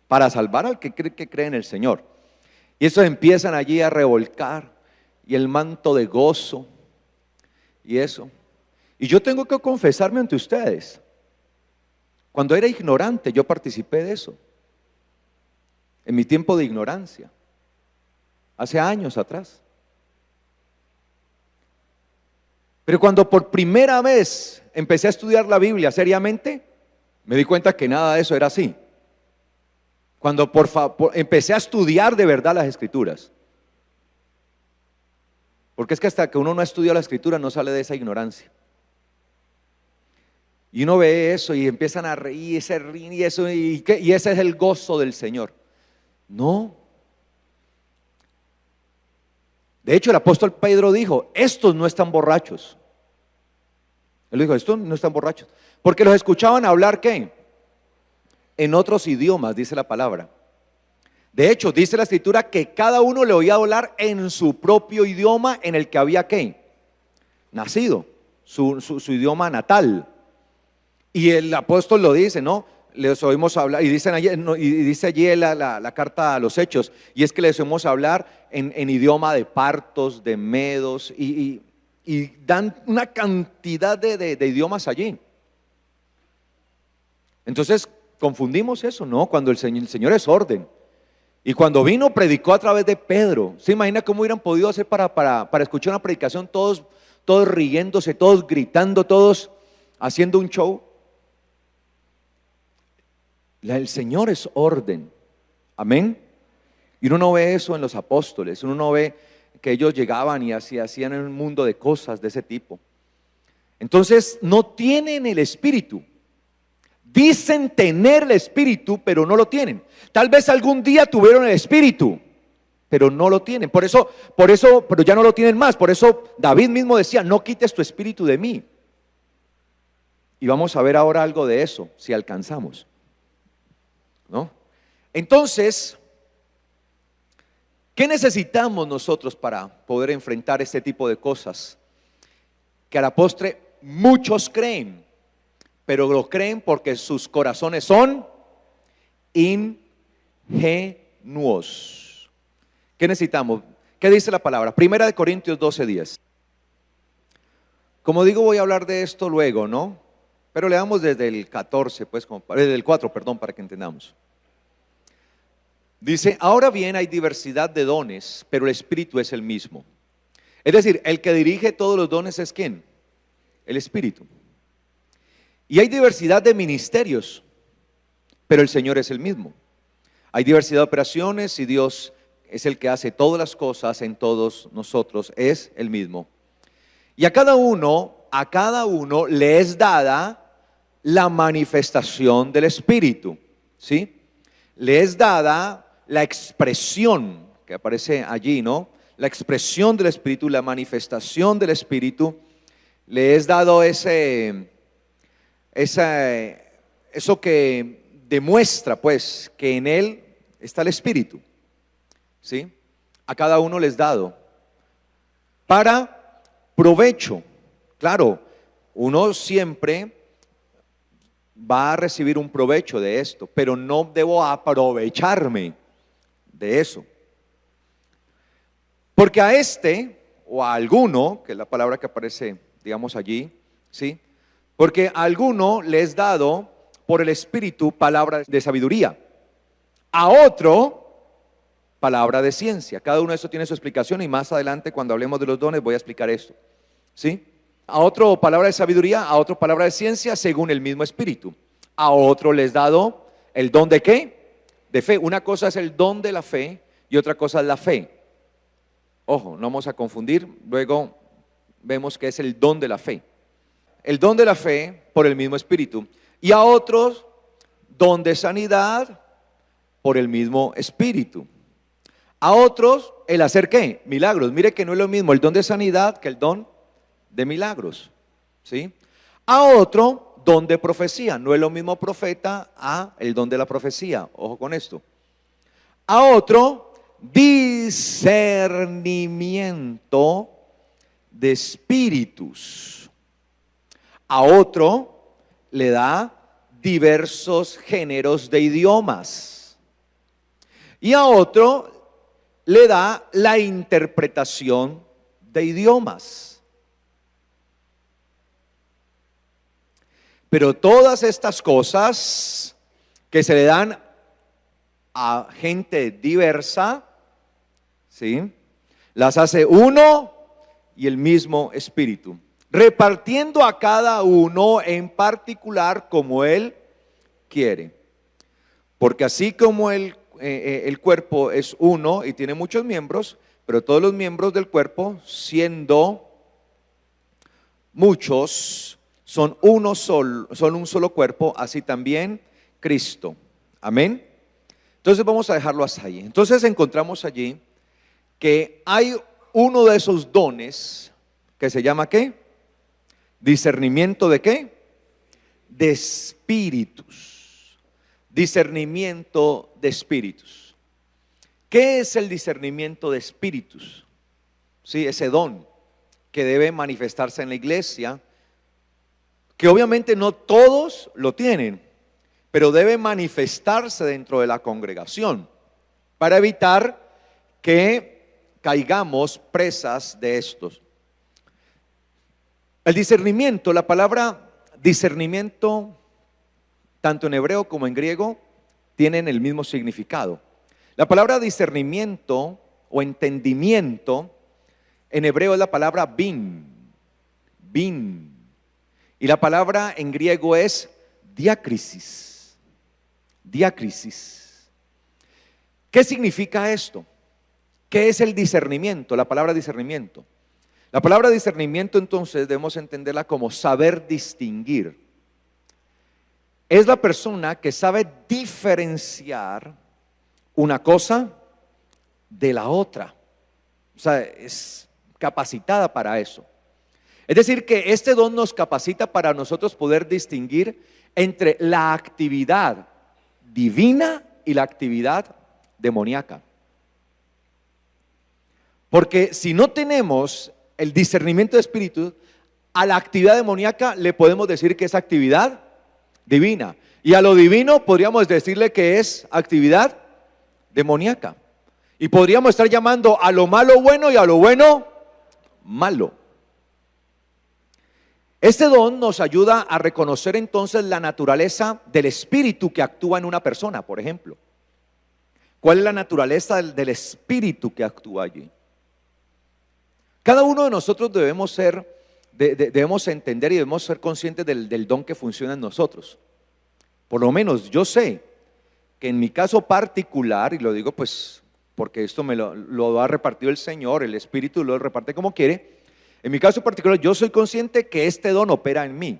Para salvar al que cree en el Señor. Y eso empiezan allí a revolcar. Y el manto de gozo. Y eso. Y yo tengo que confesarme ante ustedes. Cuando era ignorante yo participé de eso. En mi tiempo de ignorancia. Hace años atrás. Pero cuando por primera vez empecé a estudiar la Biblia seriamente, me di cuenta que nada de eso era así. Cuando empecé a estudiar de verdad las Escrituras. Porque es que hasta que uno no estudia la Escritura no sale de esa ignorancia. Y uno ve eso y empiezan a reír, se ríen y eso, y ese es el gozo del Señor. No. De hecho, el apóstol Pedro dijo, estos no están borrachos. Él dijo, estos no están borrachos. Porque los escuchaban hablar, ¿qué? En otros idiomas, dice la palabra. De hecho, dice la Escritura que cada uno le oía hablar en su propio idioma en el que había, ¿qué? Nacido, su idioma natal. Y el apóstol lo dice, ¿no? Les oímos hablar, y dice allí la carta a los Hechos, y es que les oímos hablar en idioma de partos, de medos, y dan una cantidad de idiomas allí. Entonces confundimos eso, ¿no? Cuando el Señor es orden. Y cuando vino, predicó a través de Pedro. ¿Se imagina cómo hubieran podido hacer para escuchar una predicación? Todos riéndose, todos gritando, todos haciendo un show. El Señor es orden. Amén. Y uno no ve eso en los apóstoles. Uno no ve que ellos llegaban y hacían un mundo de cosas de ese tipo. Entonces no tienen el Espíritu. Dicen tener el Espíritu, pero no lo tienen. Tal vez algún día tuvieron el Espíritu, pero no lo tienen. Por eso, pero ya no lo tienen más. Por eso David mismo decía, no quites tu Espíritu de mí. Y vamos a ver ahora algo de eso, si alcanzamos, ¿no? Entonces, ¿qué necesitamos nosotros para poder enfrentar este tipo de cosas? Que a la postre muchos creen, pero lo creen porque sus corazones son ingenuos. ¿Qué necesitamos? ¿Qué dice la palabra? Primera de Corintios 12:10. Como digo, voy a hablar de esto luego, ¿no? Pero leamos desde el 14, pues, desde el 4, perdón, para que entendamos. Dice, ahora bien hay diversidad de dones, pero el Espíritu es el mismo. Es decir, el que dirige todos los dones es ¿quién? El Espíritu. Y hay diversidad de ministerios, pero el Señor es el mismo. Hay diversidad de operaciones y Dios es el que hace todas las cosas en todos nosotros, es el mismo. Y a cada uno a cada uno le es dada la manifestación del Espíritu, ¿sí? Le es dada la expresión que aparece allí, ¿no? La expresión del Espíritu, la manifestación del Espíritu. Le es dado eso que demuestra, pues, que en Él está el Espíritu, ¿sí? A cada uno les dado para provecho. Claro, uno siempre va a recibir un provecho de esto, pero no debo aprovecharme de eso. Porque a este o a alguno, que es la palabra que aparece, digamos allí, ¿sí? Porque a alguno le es dado por el Espíritu palabra de sabiduría, a otro palabra de ciencia. Cada uno de estos tiene su explicación y más adelante cuando hablemos de los dones voy a explicar esto, ¿sí? A otro palabra de sabiduría, a otro palabra de ciencia según el mismo Espíritu. A otro les es dado el don de ¿qué? De fe. Una cosa es el don de la fe y otra cosa es la fe. Ojo, no vamos a confundir, luego vemos que es el don de la fe. El don de la fe por el mismo Espíritu. Y a otros, don de sanidad por el mismo Espíritu. A otros, el hacer ¿qué? Milagros. Mire que no es lo mismo el don de sanidad que el don de milagros, ¿sí? A otro, don de profecía. No es lo mismo profeta a el don de la profecía. Ojo con esto. A otro, discernimiento de espíritus. A otro le da diversos géneros de idiomas. Y a otro le da la interpretación de idiomas. Pero todas estas cosas que se le dan a gente diversa, ¿sí? Las hace uno y el mismo Espíritu, repartiendo a cada uno en particular como Él quiere. Porque así como el cuerpo es uno y tiene muchos miembros, pero todos los miembros del cuerpo, siendo muchos, son un solo cuerpo, así también Cristo. Amén. Entonces vamos a dejarlo hasta ahí. Entonces encontramos allí que hay uno de esos dones que se llama ¿qué? Discernimiento de ¿qué? De espíritus. Discernimiento de espíritus. ¿Qué es el discernimiento de espíritus? Sí, ese don que debe manifestarse en la iglesia, que obviamente no todos lo tienen, pero debe manifestarse dentro de la congregación para evitar que caigamos presas de estos. El discernimiento, la palabra discernimiento, tanto en hebreo como en griego, tienen el mismo significado. La palabra discernimiento o entendimiento en hebreo es la palabra bin. Y la palabra en griego es diácrisis. Diácrisis. ¿Qué significa esto? ¿Qué es el discernimiento? La palabra discernimiento. La palabra discernimiento entonces debemos entenderla como saber distinguir. Es la persona que sabe diferenciar una cosa de la otra. O sea, es capacitada para eso. Es decir, que este don nos capacita para nosotros poder distinguir entre la actividad divina y la actividad demoníaca. Porque si no tenemos el discernimiento de espíritus, a la actividad demoníaca le podemos decir que es actividad divina. Y a lo divino podríamos decirle que es actividad demoníaca. Y podríamos estar llamando a lo malo bueno y a lo bueno malo. Este don nos ayuda a reconocer entonces la naturaleza del espíritu que actúa en una persona, por ejemplo. ¿Cuál es la naturaleza del espíritu que actúa allí? Cada uno de nosotros debemos entender y debemos ser conscientes del don que funciona en nosotros. Por lo menos yo sé que en mi caso particular, y lo digo pues porque esto me lo ha repartido el Señor, el Espíritu lo reparte como quiere. En mi caso particular, yo soy consciente que este don opera en mí.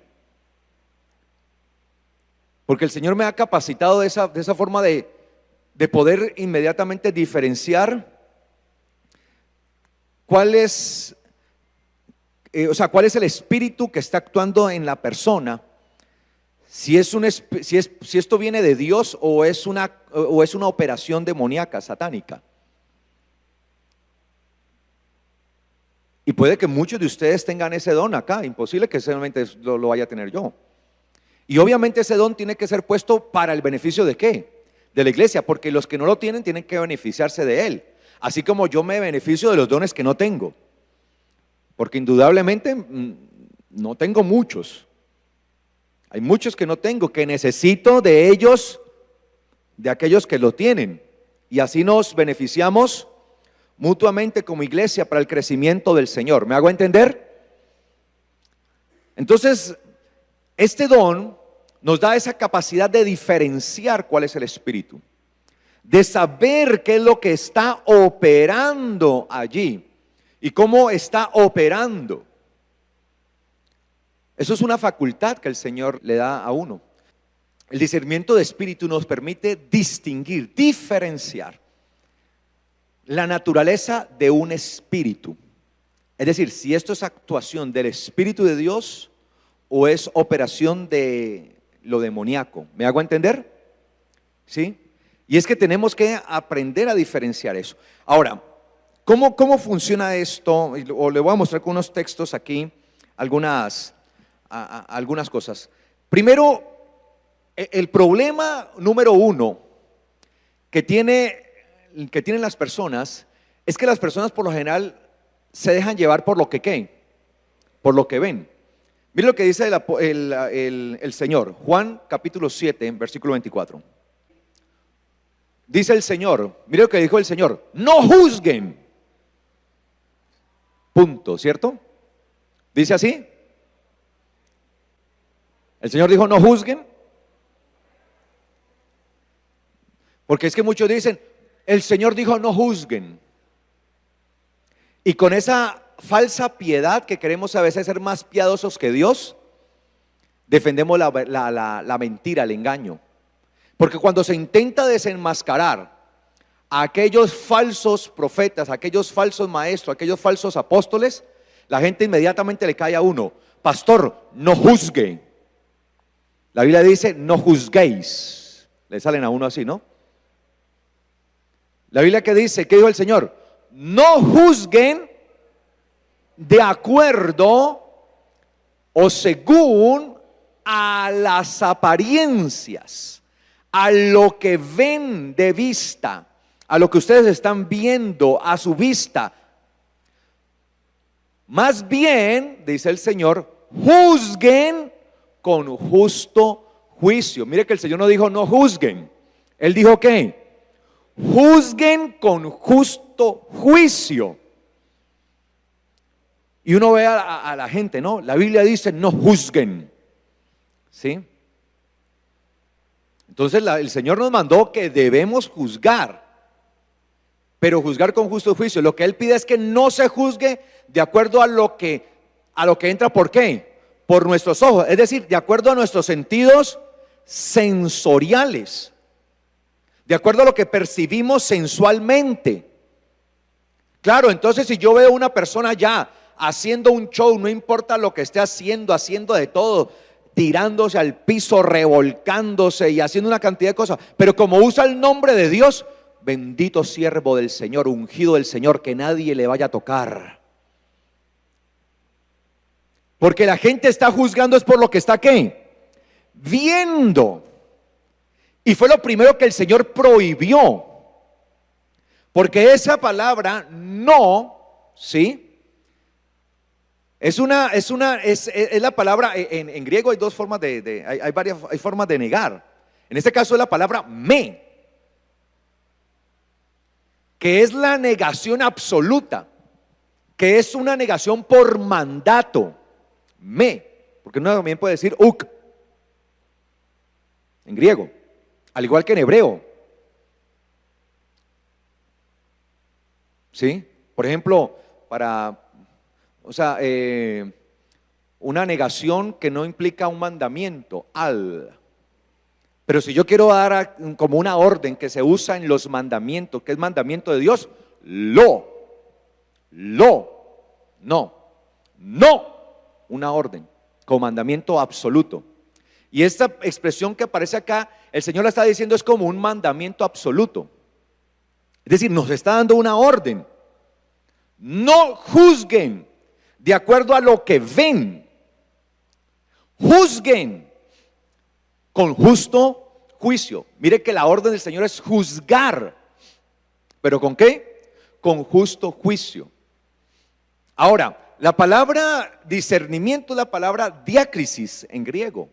Porque el Señor me ha capacitado de esa forma de poder inmediatamente diferenciar cuál es, cuál es el espíritu que está actuando en la persona. Si esto viene de Dios o es una operación demoníaca, satánica. Y puede que muchos de ustedes tengan ese don acá, imposible que solamente lo vaya a tener yo. Y obviamente ese don tiene que ser puesto para el beneficio ¿de qué? De la iglesia, porque los que no lo tienen tienen que beneficiarse de él. Así como yo me beneficio de los dones que no tengo. Porque indudablemente no tengo muchos. Hay muchos que no tengo, que necesito de ellos, de aquellos que lo tienen. Y así nos beneficiamos mutuamente como iglesia para el crecimiento del Señor. ¿Me hago entender? Entonces, este don nos da esa capacidad de diferenciar cuál es el espíritu, de saber qué es lo que está operando allí y cómo está operando. Eso es una facultad que el Señor le da a uno. El discernimiento de espíritu nos permite distinguir, diferenciar la naturaleza de un espíritu. Es decir, si esto es actuación del Espíritu de Dios o es operación de lo demoníaco. ¿Me hago entender? ¿Sí? Y es que tenemos que aprender a diferenciar eso. Ahora, ¿cómo funciona esto? O le voy a mostrar con unos textos aquí algunas cosas. Primero, el problema número uno que tienen las personas es que las personas por lo general se dejan llevar por lo que ¿qué? Por lo que ven. Mire lo que dice el Señor, Juan capítulo 7, versículo 24. Dice el Señor, mire lo que dijo el Señor: no juzguen. Punto, ¿cierto? ¿Dice así? El Señor dijo no juzguen. Porque es que muchos dicen, el Señor dijo no juzguen. Y con esa falsa piedad que queremos a veces ser más piadosos que Dios, defendemos la mentira, el engaño. Porque cuando se intenta desenmascarar a aquellos falsos profetas, a aquellos falsos maestros, a aquellos falsos apóstoles, la gente inmediatamente le cae a uno: pastor, no juzgue. La Biblia dice no juzguéis. Le salen a uno así, ¿no? La Biblia que dice, ¿qué dijo el Señor? No juzguen de acuerdo o según a las apariencias, a lo que ven de vista, a lo que ustedes están viendo a su vista. Más bien, dice el Señor, juzguen con justo juicio. Mire que el Señor no dijo no juzguen. Él dijo ¿qué? Juzguen con justo juicio. Y uno ve a la gente, ¿no? La Biblia dice no juzguen, ¿sí? Entonces el Señor nos mandó que debemos juzgar, pero juzgar con justo juicio. Lo que Él pide es que no se juzgue de acuerdo a lo que entra. ¿Por qué? Por nuestros ojos, es decir, de acuerdo a nuestros sentidos sensoriales, de acuerdo a lo que percibimos sensualmente. Claro, entonces si yo veo una persona ya haciendo un show, no importa lo que esté haciendo de todo, tirándose al piso, revolcándose y haciendo una cantidad de cosas, pero como usa el nombre de Dios, bendito siervo del Señor, ungido del Señor, que nadie le vaya a tocar. Porque la gente está juzgando es por lo que está ¿qué? Viendo. Y fue lo primero que el Señor prohibió. Porque esa palabra no, ¿sí? Es la palabra, en griego hay dos formas hay formas de negar. En este caso es la palabra me, que es la negación absoluta, que es una negación por mandato. Me, porque uno también puede decir uk en griego, al igual que en hebreo. ¿Sí? Por ejemplo, para o sea, una negación que no implica un mandamiento, al. Pero si yo quiero dar como una orden que se usa en los mandamientos, que es mandamiento de Dios, no, una orden, como mandamiento absoluto. Y esta expresión que aparece acá, el Señor la está diciendo es como un mandamiento absoluto. Es decir, nos está dando una orden. No juzguen de acuerdo a lo que ven. Juzguen con justo juicio. Mire que la orden del Señor es juzgar. ¿Pero con qué? Con justo juicio. Ahora, la palabra discernimiento es la palabra diácrisis en griego,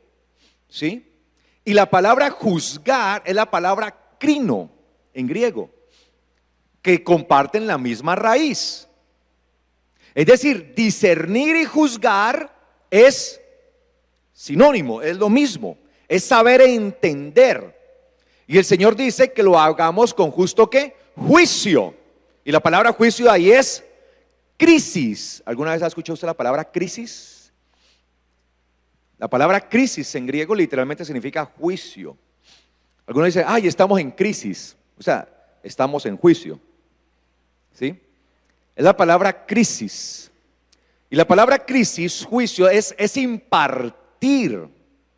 ¿sí? Y la palabra juzgar es la palabra crino en griego, que comparten la misma raíz. Es decir, discernir y juzgar es sinónimo, es lo mismo, es saber entender. Y el Señor dice que lo hagamos con justo ¿qué? Juicio. Y la palabra juicio ahí es crisis. ¿Alguna vez ha escuchado usted la palabra crisis? La palabra crisis en griego literalmente significa juicio. Algunos dicen, ay, estamos en crisis. O sea, estamos en juicio. ¿Sí? Es la palabra crisis. Y la palabra crisis, juicio, es impartir,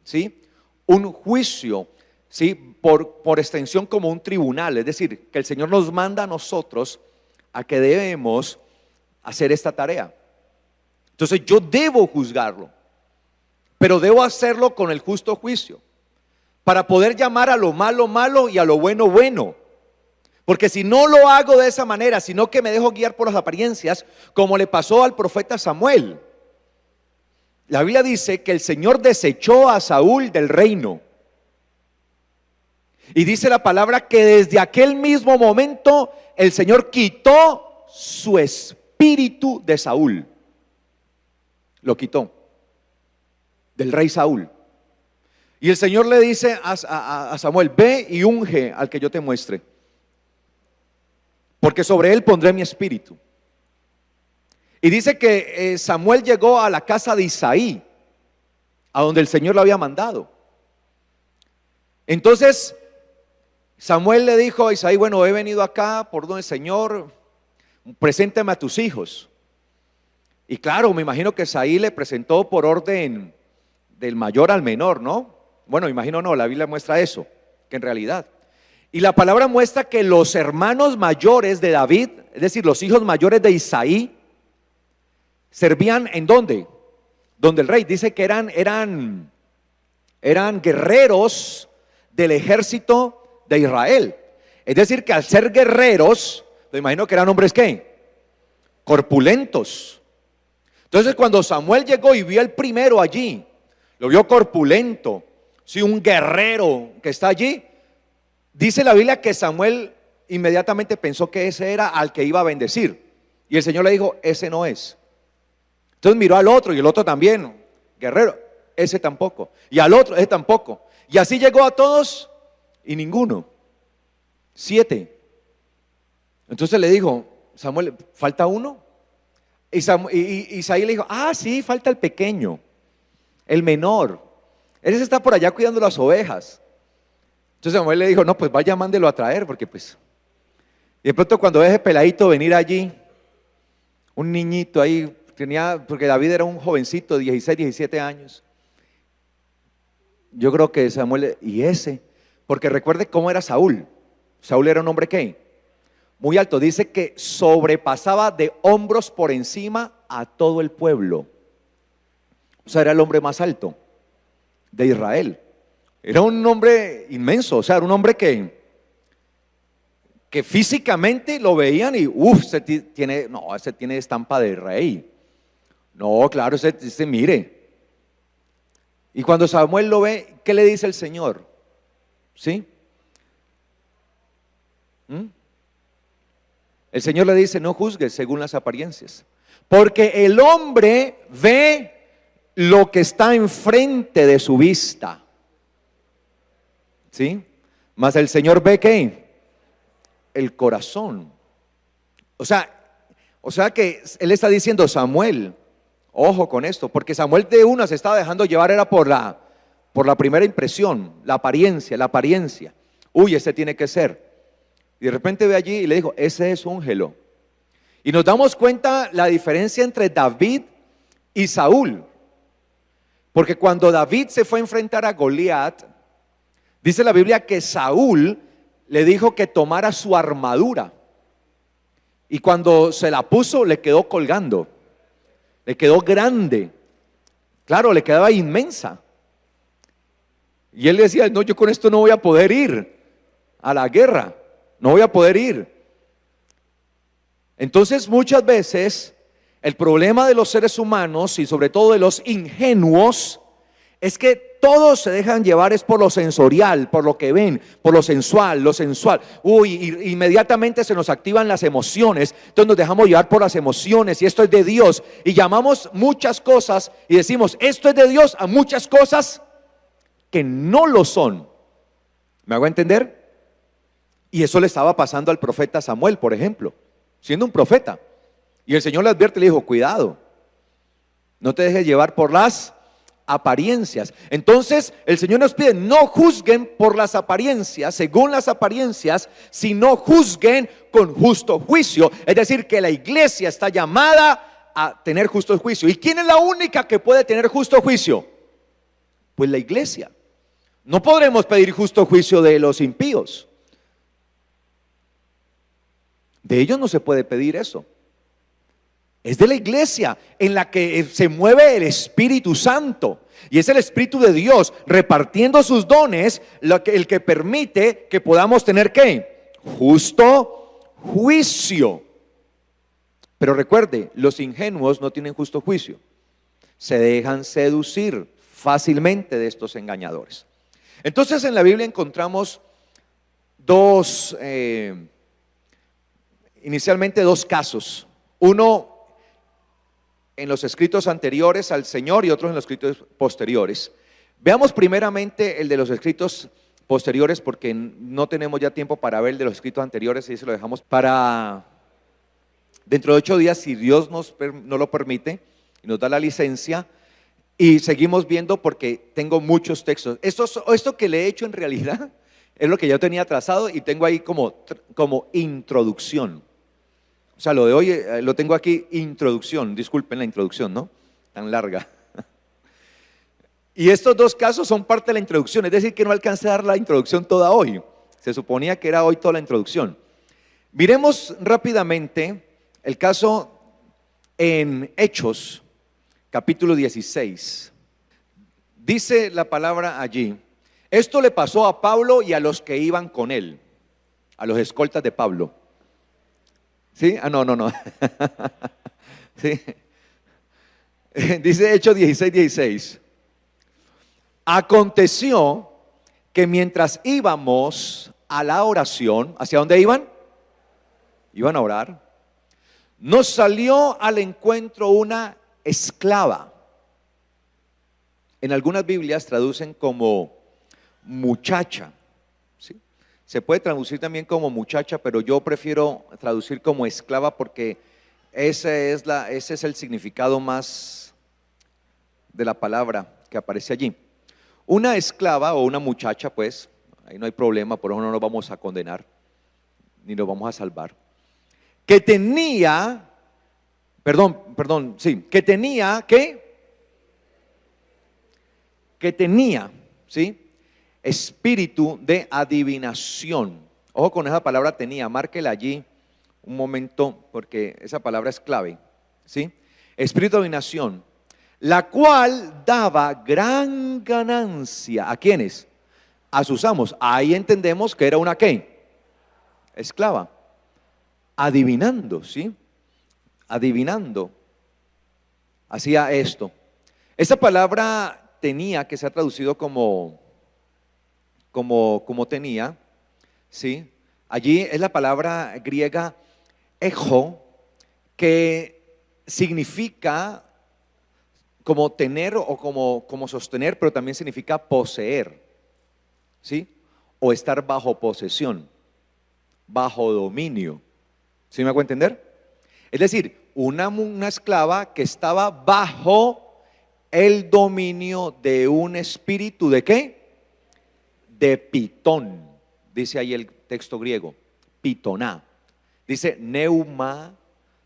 ¿sí? Un juicio, ¿sí? Por extensión como un tribunal. Es decir, que el Señor nos manda a nosotros a que debemos hacer esta tarea. Entonces yo debo juzgarlo, pero debo hacerlo con el justo juicio, para poder llamar a lo malo malo y a lo bueno bueno. Porque si no lo hago de esa manera, sino que me dejo guiar por las apariencias, como le pasó al profeta Samuel. La Biblia dice que el Señor desechó a Saúl del reino. Y dice la palabra que desde aquel mismo momento el Señor quitó su espíritu de Saúl. Lo quitó del rey Saúl. Y el Señor le dice a Samuel, ve y unge al que yo te muestre, porque sobre él pondré mi espíritu. Y dice que Samuel llegó a la casa de Isaí, a donde el Señor lo había mandado. Entonces Samuel le dijo a Isaí, bueno, he venido acá por donde el Señor, preséntame a tus hijos. Y claro, me imagino que Isaí le presentó por orden del mayor al menor, ¿no? Bueno, imagino no, la Biblia muestra eso, que en realidad. Y la palabra muestra que los hermanos mayores de David, es decir, los hijos mayores de Isaí, servían ¿en dónde? Donde el rey. Dice que eran guerreros del ejército de Israel. Es decir, que al ser guerreros, me imagino que eran hombres ¿qué? Corpulentos. Entonces cuando Samuel llegó y vio al primero allí, lo vio corpulento, sí, un guerrero que está allí. Dice la Biblia que Samuel inmediatamente pensó que ese era al que iba a bendecir. Y el Señor le dijo, ese no es. Entonces miró al otro y el otro también, guerrero, ese tampoco. Y al otro, ese tampoco. Y así llegó a todos y ninguno. 7. Entonces le dijo, Samuel, ¿falta uno? Y Isaí le dijo, sí, falta el pequeño, el menor. Ese está por allá cuidando las ovejas. Entonces Samuel le dijo, no, pues vaya, mándelo a traer, porque pues. Y de pronto cuando ve ese peladito venir allí, un niñito ahí, porque David era un jovencito de 16, 17 años. Yo creo que Samuel, y ese, porque recuerde cómo era Saúl. Saúl era un hombre ¿qué? Muy alto, dice que sobrepasaba de hombros por encima a todo el pueblo. O sea, era el hombre más alto de Israel. Era un hombre inmenso, o sea, era un hombre que físicamente lo veían y ese tiene estampa de rey. No, claro, ese mire. Y cuando Samuel lo ve, ¿qué le dice el Señor? ¿Sí? El Señor le dice, no juzgues según las apariencias, porque el hombre ve lo que está enfrente de su vista, ¿sí? Mas el Señor ve ¿qué? El corazón. O sea que Él está diciendo, Samuel, Ojo con esto, porque Samuel de una se estaba dejando llevar era por la primera impresión, la apariencia, la apariencia. Uy, ese tiene que ser. Y de repente ve allí y le dijo, ese es úngelo. Y nos damos cuenta la diferencia entre David y Saúl. Porque cuando David se fue a enfrentar a Goliat, dice la Biblia que Saúl le dijo que tomara su armadura. Y cuando se la puso, le quedó colgando. Le quedó grande. Claro, le quedaba inmensa. Y él decía, no, yo con esto no voy a poder ir a la guerra. No voy a poder ir. Entonces muchas veces el problema de los seres humanos y sobre todo de los ingenuos es que todos se dejan llevar es por lo sensorial, por lo que ven, por lo sensual, lo sensual. Uy, inmediatamente se nos activan las emociones, entonces nos dejamos llevar por las emociones y esto es de Dios. Y llamamos muchas cosas y decimos esto es de Dios a muchas cosas que no lo son. ¿Me hago entender? Y eso le estaba pasando al profeta Samuel, por ejemplo, siendo un profeta. Y el Señor le advierte y le dijo, cuidado, no te dejes llevar por las apariencias. Entonces el Señor nos pide, no juzguen por las apariencias, según las apariencias, sino juzguen con justo juicio. Es decir, que la iglesia está llamada a tener justo juicio. ¿Y quién es la única que puede tener justo juicio? Pues la iglesia. No podremos pedir justo juicio de los impíos. De ellos no se puede pedir eso. Es de la iglesia en la que se mueve el Espíritu Santo. Y es el Espíritu de Dios repartiendo sus dones el que permite que podamos tener ¿qué? Justo juicio. Pero recuerde, los ingenuos no tienen justo juicio. Se dejan seducir fácilmente de estos engañadores. Entonces en la Biblia encontramos inicialmente dos casos. Uno en los escritos anteriores al Señor y otros en los escritos posteriores. Veamos primeramente el de los escritos posteriores porque no tenemos ya tiempo para ver el de los escritos anteriores y se lo dejamos para dentro de 8 días si Dios nos lo permite y nos da la licencia y seguimos viendo porque tengo muchos textos. Esto que le he hecho en realidad es lo que yo tenía trazado y tengo ahí como introducción. O sea, lo de hoy lo tengo aquí, introducción, disculpen la introducción, ¿no? Tan larga. Y estos dos casos son parte de la introducción, es decir, que no alcancé a dar la introducción toda hoy. Se suponía que era hoy toda la introducción. Miremos rápidamente el caso en Hechos, capítulo 16. Dice la palabra allí, esto le pasó a Pablo y a los que iban con él, a los escoltas de Pablo. ¿Sí? No. ¿Sí? Dice Hechos 16. Aconteció que mientras íbamos a la oración, ¿hacia dónde iban? Iban a orar. Nos salió al encuentro una esclava. En algunas Biblias traducen como muchacha. Se puede traducir también como muchacha, pero yo prefiero traducir como esclava porque ese es el significado más de la palabra que aparece allí. Una esclava o una muchacha, pues, ahí no hay problema, por eso no nos vamos a condenar, ni nos vamos a salvar. Que tenía, ¿sí? Espíritu de adivinación. Ojo con esa palabra tenía, márquela allí un momento porque esa palabra es clave, ¿sí? Espíritu de adivinación, la cual daba gran ganancia. ¿A quiénes? A sus amos. Ahí entendemos que era una ¿qué? Esclava. Adivinando, ¿sí? Adivinando. Hacía esto. Esa palabra tenía, que se ha traducido como tenía, ¿sí? Allí es la palabra griega ejo, que significa como tener o como sostener, pero también significa poseer, ¿sí? O estar bajo posesión, bajo dominio. ¿Sí me hago entender? Es decir, una esclava que estaba bajo el dominio de un espíritu ¿de qué? De pitón, dice ahí el texto griego, pitoná, dice neuma,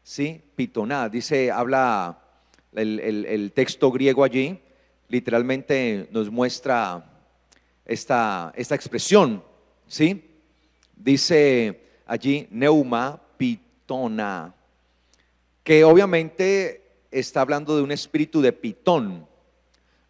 ¿sí? Pitoná, dice, habla el texto griego allí, literalmente nos muestra esta expresión, ¿sí? Dice allí neuma pitona, que obviamente está hablando de un espíritu de pitón.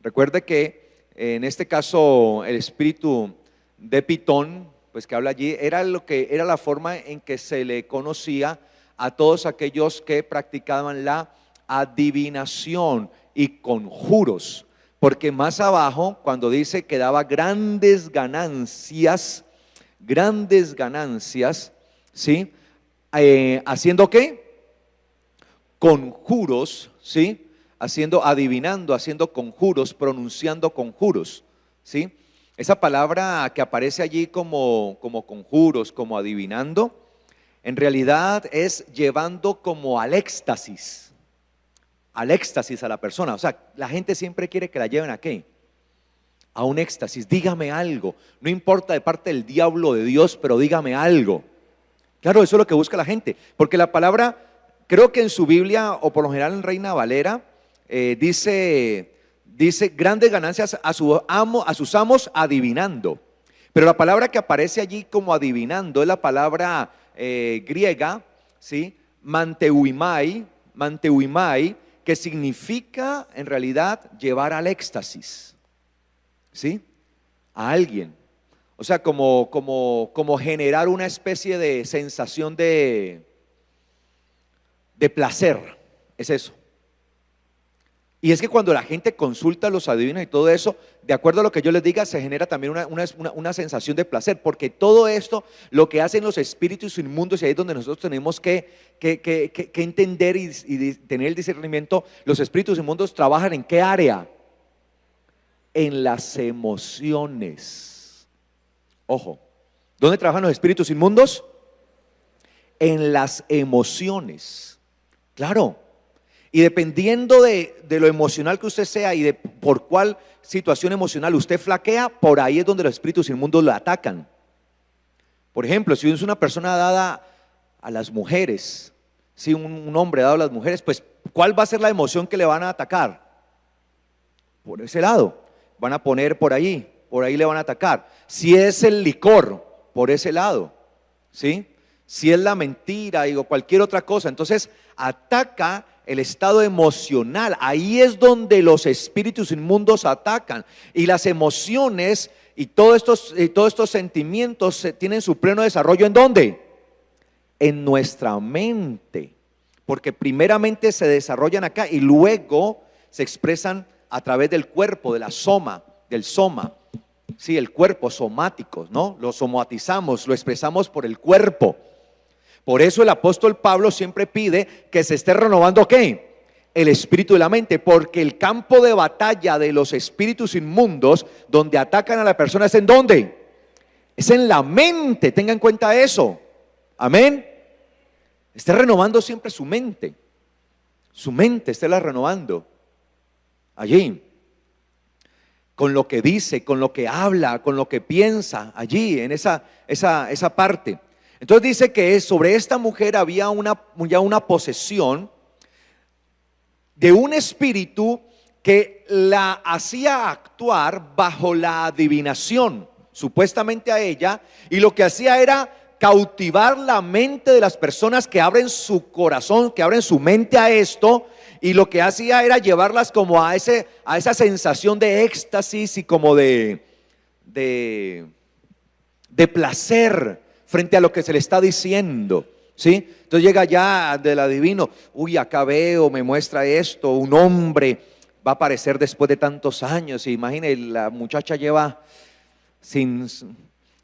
Recuerde que en este caso el espíritu de pitón, pues que habla allí, era la forma en que se le conocía a todos aquellos que practicaban la adivinación y conjuros, porque más abajo cuando dice que daba grandes ganancias, ¿sí? ¿Haciendo qué? Conjuros, ¿sí? Adivinando, haciendo conjuros, pronunciando conjuros, ¿sí? Esa palabra que aparece allí como conjuros, como adivinando, en realidad es llevando como al éxtasis a la persona. O sea, la gente siempre quiere que la lleven ¿a qué? A un éxtasis. Dígame algo, no importa de parte del diablo o de Dios, pero dígame algo. Claro, eso es lo que busca la gente, porque la palabra, creo que en su Biblia, o por lo general en Reina Valera, dice grandes ganancias a sus amos adivinando. Pero la palabra que aparece allí como adivinando es la palabra griega, ¿sí? Manteuimai, que significa en realidad llevar al éxtasis, ¿sí? A alguien. O sea, como generar una especie de sensación de placer, es eso. Y es que cuando la gente consulta a los adivinos y todo eso, de acuerdo a lo que yo les diga, se genera también una sensación de placer, porque todo esto, lo que hacen los espíritus inmundos, y ahí es donde nosotros tenemos que entender y tener el discernimiento, los espíritus inmundos trabajan ¿en qué área? En las emociones. Ojo, ¿dónde trabajan los espíritus inmundos? En las emociones, claro. Y dependiendo de lo emocional que usted sea y de por cuál situación emocional usted flaquea, por ahí es donde los espíritus inmundos lo atacan. Por ejemplo, si es una persona dada a las mujeres, si un hombre dado a las mujeres, pues ¿cuál va a ser la emoción que le van a atacar? Por ese lado, van a poner por ahí le van a atacar. Si es el licor, por ese lado, ¿sí? Si es la mentira o cualquier otra cosa, entonces ataca el estado emocional. Ahí es donde los espíritus inmundos atacan. Y las emociones y todos estos sentimientos tienen su pleno desarrollo ¿en dónde? En nuestra mente. Porque primeramente se desarrollan acá y luego se expresan a través del cuerpo, del soma. Sí, el cuerpo somático, ¿no? Lo somatizamos, lo expresamos por el cuerpo. Por eso el apóstol Pablo siempre pide que se esté renovando ¿qué? El espíritu de la mente, porque el campo de batalla de los espíritus inmundos, donde atacan a la persona, ¿es en dónde? Es en la mente, tenga en cuenta eso. Amén. Esté renovando siempre su mente, estéla renovando allí, con lo que dice, con lo que habla, con lo que piensa, allí en esa parte. Entonces dice que sobre esta mujer había ya una posesión de un espíritu que la hacía actuar bajo la adivinación, supuestamente a ella, y lo que hacía era cautivar la mente de las personas que abren su corazón, que abren su mente a esto, y lo que hacía era llevarlas como a esa sensación de éxtasis y como de placer frente a lo que se le está diciendo, ¿sí? Entonces llega ya del adivino, uy, acá veo, me muestra esto, un hombre va a aparecer después de tantos años, y imagine, la muchacha lleva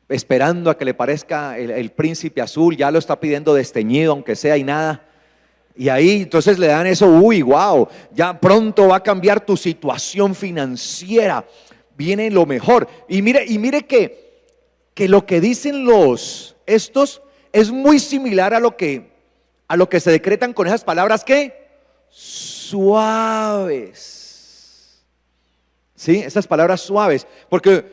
esperando a que le parezca el príncipe azul, ya lo está pidiendo desteñido, aunque sea y nada. Y ahí entonces le dan eso, uy, wow, ya pronto va a cambiar tu situación financiera, viene lo mejor. Y mire que lo que dicen estos es muy similar a lo que a lo que se decretan con esas palabras, ¿qué? Suaves. ¿Sí? Esas palabras suaves. Porque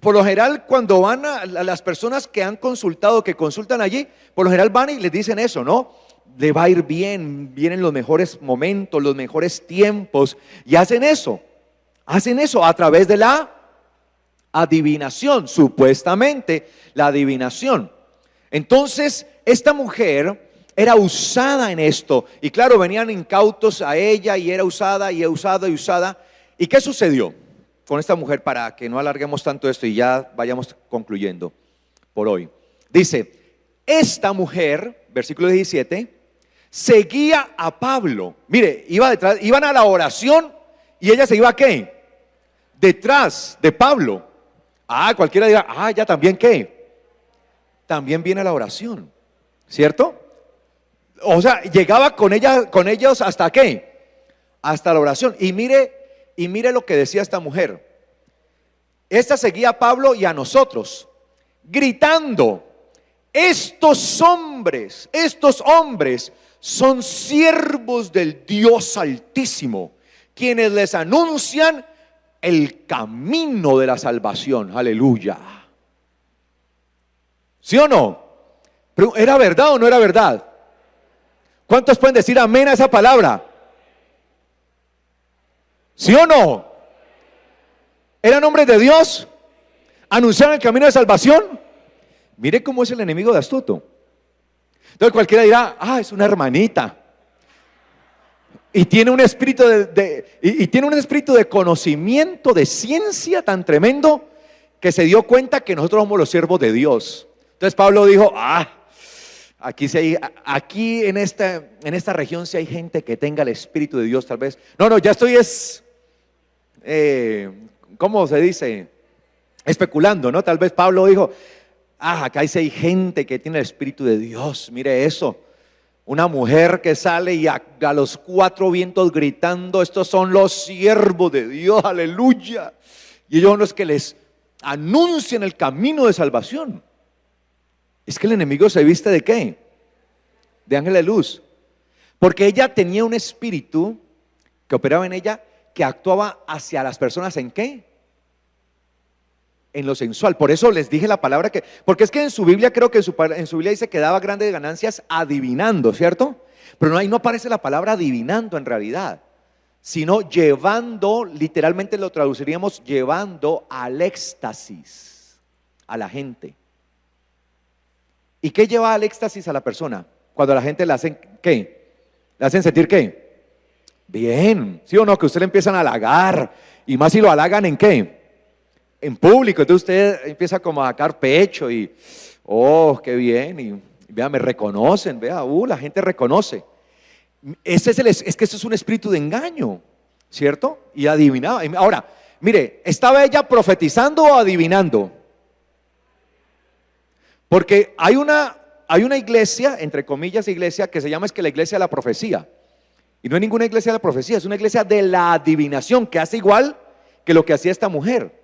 por lo general cuando van a las personas que han consultado, que consultan allí, por lo general van y les dicen eso, ¿no? Le va a ir bien, vienen los mejores momentos, los mejores tiempos. Y hacen eso a través de la adivinación, supuestamente la adivinación. Entonces, esta mujer era usada en esto. Y claro, venían incautos a ella y era usada y usada y usada. ¿Y qué sucedió con esta mujer? Para que no alarguemos tanto esto y ya vayamos concluyendo por hoy. Dice, esta mujer, versículo 17, seguía a Pablo. Mire, iba detrás, iban a la oración y ella se iba ¿a qué? Detrás de Pablo. Cualquiera dirá, ya también ¿qué? También viene a la oración, ¿cierto? O sea, llegaba con ellos ¿hasta qué? Hasta la oración. Y mire lo que decía esta mujer. Esta seguía a Pablo y a nosotros, gritando, estos hombres son siervos del Dios Altísimo, quienes les anuncian el camino de la salvación. Aleluya. ¿Sí o no? Pero ¿era verdad o no era verdad? ¿Cuántos pueden decir amén a esa palabra? ¿Sí o no? ¿Eran hombres de Dios? ¿Anunciaron el camino de salvación? Mire cómo es el enemigo de astuto. Entonces cualquiera dirá, es una hermanita. Y tiene un espíritu tiene un espíritu de conocimiento, de ciencia tan tremendo, que se dio cuenta que nosotros somos los siervos de Dios. Entonces Pablo dijo, aquí en esta región si hay gente que tenga el espíritu de Dios, tal vez. No, ya estoy ¿cómo se dice? Especulando, ¿no? Tal vez Pablo dijo, acá hay gente que tiene el espíritu de Dios. Mire eso. Una mujer que sale y a los cuatro vientos gritando, estos son los siervos de Dios, aleluya. Y ellos son los que les anuncian el camino de salvación. Es que el enemigo se viste ¿de qué? De ángel de luz. Porque ella tenía un espíritu que operaba en ella, que actuaba hacia las personas ¿en qué? En lo sensual. Por eso les dije la palabra porque es que en su Biblia, creo que en su Biblia dice que daba grandes ganancias adivinando, ¿cierto? Pero ahí no aparece la palabra adivinando en realidad, sino llevando, literalmente lo traduciríamos llevando al éxtasis a la gente. ¿Y qué lleva al éxtasis a la persona? Cuando a la gente le hacen ¿qué? ¿Le hacen sentir qué? Bien, ¿sí o no? Que usted le empiezan a halagar, y más si lo halagan ¿en qué? En público. Entonces usted empieza como a sacar pecho y, qué bien, y vea, me reconocen, vea, la gente reconoce. Es que eso es un espíritu de engaño, ¿cierto? Y adivinaba. Ahora, mire, ¿estaba ella profetizando o adivinando? Porque hay una iglesia, entre comillas iglesia, que se llama la iglesia de la profecía. Y no es ninguna iglesia de la profecía, es una iglesia de la adivinación, que hace igual que lo que hacía esta mujer.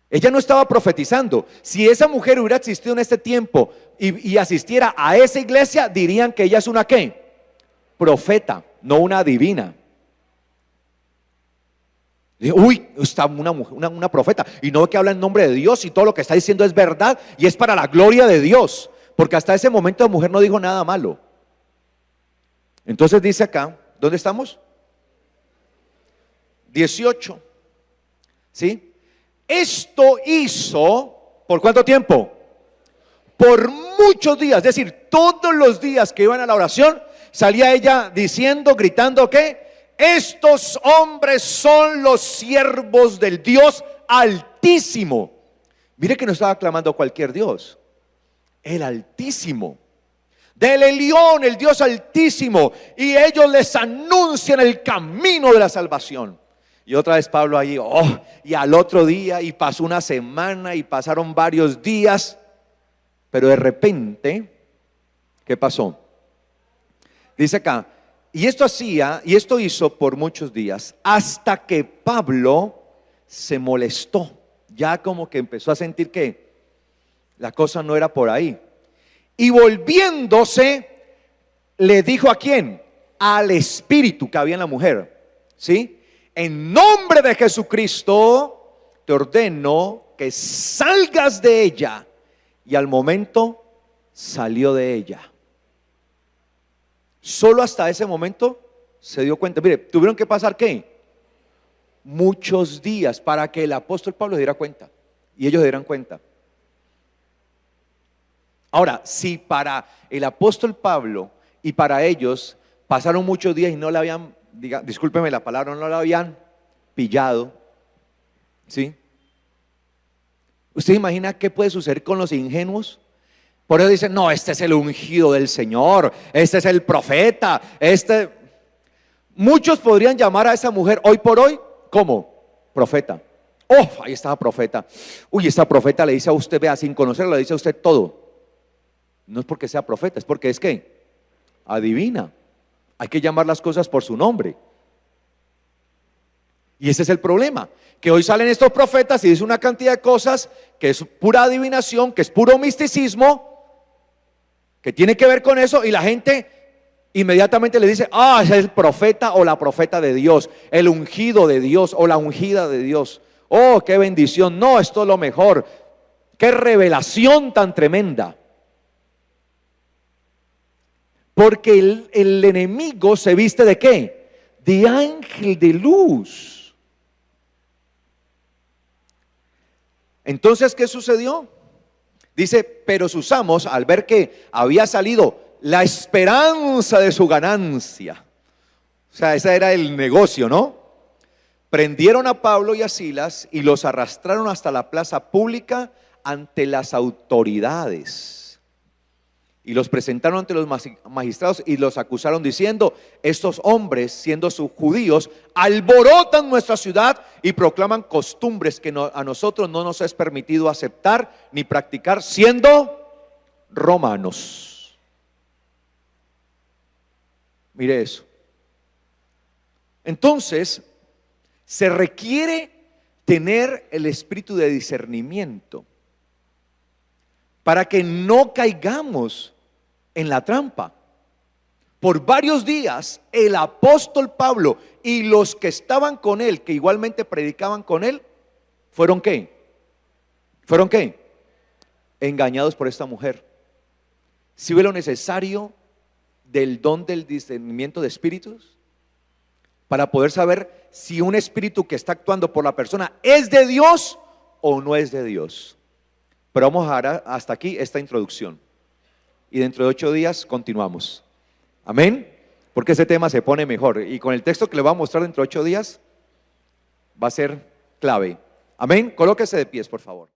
Ella no estaba profetizando. Si esa mujer hubiera existido en este tiempo y asistiera a esa iglesia, dirían que ella es una ¿qué? Profeta, no una adivina. Está una profeta, y no que habla en nombre de Dios, y todo lo que está diciendo es verdad y es para la gloria de Dios, porque hasta ese momento la mujer no dijo nada malo. Entonces dice acá, ¿dónde estamos? 18. ¿Sí? Esto hizo, ¿por cuánto tiempo? Por muchos días, es decir, todos los días que iban a la oración, salía ella diciendo, gritando que estos hombres son los siervos del Dios Altísimo. Mire que no estaba clamando a cualquier Dios, el Altísimo, del Elión, el Dios Altísimo, y ellos les anuncian el camino de la salvación. Y otra vez Pablo ahí, y al otro día, y pasó una semana, y pasaron varios días, pero de repente, ¿qué pasó? Dice acá, y esto hizo por muchos días, hasta que Pablo se molestó, ya como que empezó a sentir que la cosa no era por ahí, y volviéndose, le dijo ¿a quién? Al espíritu que había en la mujer, ¿sí? En nombre de Jesucristo te ordeno que salgas de ella. Y al momento salió de ella. Solo hasta ese momento se dio cuenta. Mire, tuvieron que pasar ¿qué? Muchos días para que el apóstol Pablo se diera cuenta y ellos se dieran cuenta. Ahora, si para el apóstol Pablo y para ellos pasaron muchos días y no la habían, discúlpeme la palabra, no la habían pillado, ¿sí? ¿Usted imagina qué puede suceder con los ingenuos? Por eso dicen, no, este es el ungido del Señor, este es el profeta, Muchos podrían llamar a esa mujer hoy por hoy, ¿cómo? Profeta. Oh, ahí está la profeta. Uy, esta profeta le dice a usted, vea, sin conocerla, le dice a usted todo. No es porque sea profeta, es porque es que adivina. Hay que llamar las cosas por su nombre. Y ese es el problema, que hoy salen estos profetas y dicen una cantidad de cosas que es pura adivinación, que es puro misticismo, que tiene que ver con eso, y la gente inmediatamente le dice, ah, es el profeta o la profeta de Dios, el ungido de Dios o la ungida de Dios. Oh, qué bendición, no, esto es lo mejor. Qué revelación tan tremenda. Porque el enemigo se viste ¿de qué? De ángel de luz. Entonces, ¿qué sucedió? Dice, pero sus amos, al ver que había salido la esperanza de su ganancia, o sea, ese era el negocio, ¿no? Prendieron a Pablo y a Silas y los arrastraron hasta la plaza pública ante las autoridades. Y los presentaron ante los magistrados y los acusaron diciendo, estos hombres, siendo sus judíos, alborotan nuestra ciudad y proclaman costumbres que a nosotros no nos es permitido aceptar ni practicar, siendo romanos. Mire eso. Entonces, se requiere tener el espíritu de discernimiento para que no caigamos en la trampa. Por varios días el apóstol Pablo y los que estaban con él, que igualmente predicaban con él, ¿fueron qué? ¿Fueron qué? Engañados por esta mujer. ¿Sí ve lo necesario del don del discernimiento de espíritus? Para poder saber si un espíritu que está actuando por la persona es de Dios o no es de Dios. Pero vamos a dar hasta aquí esta introducción. Y dentro de 8 días continuamos. Amén. Porque ese tema se pone mejor. Y con el texto que le voy a mostrar dentro de 8 días va a ser clave. Amén. Colóquese de pies, por favor.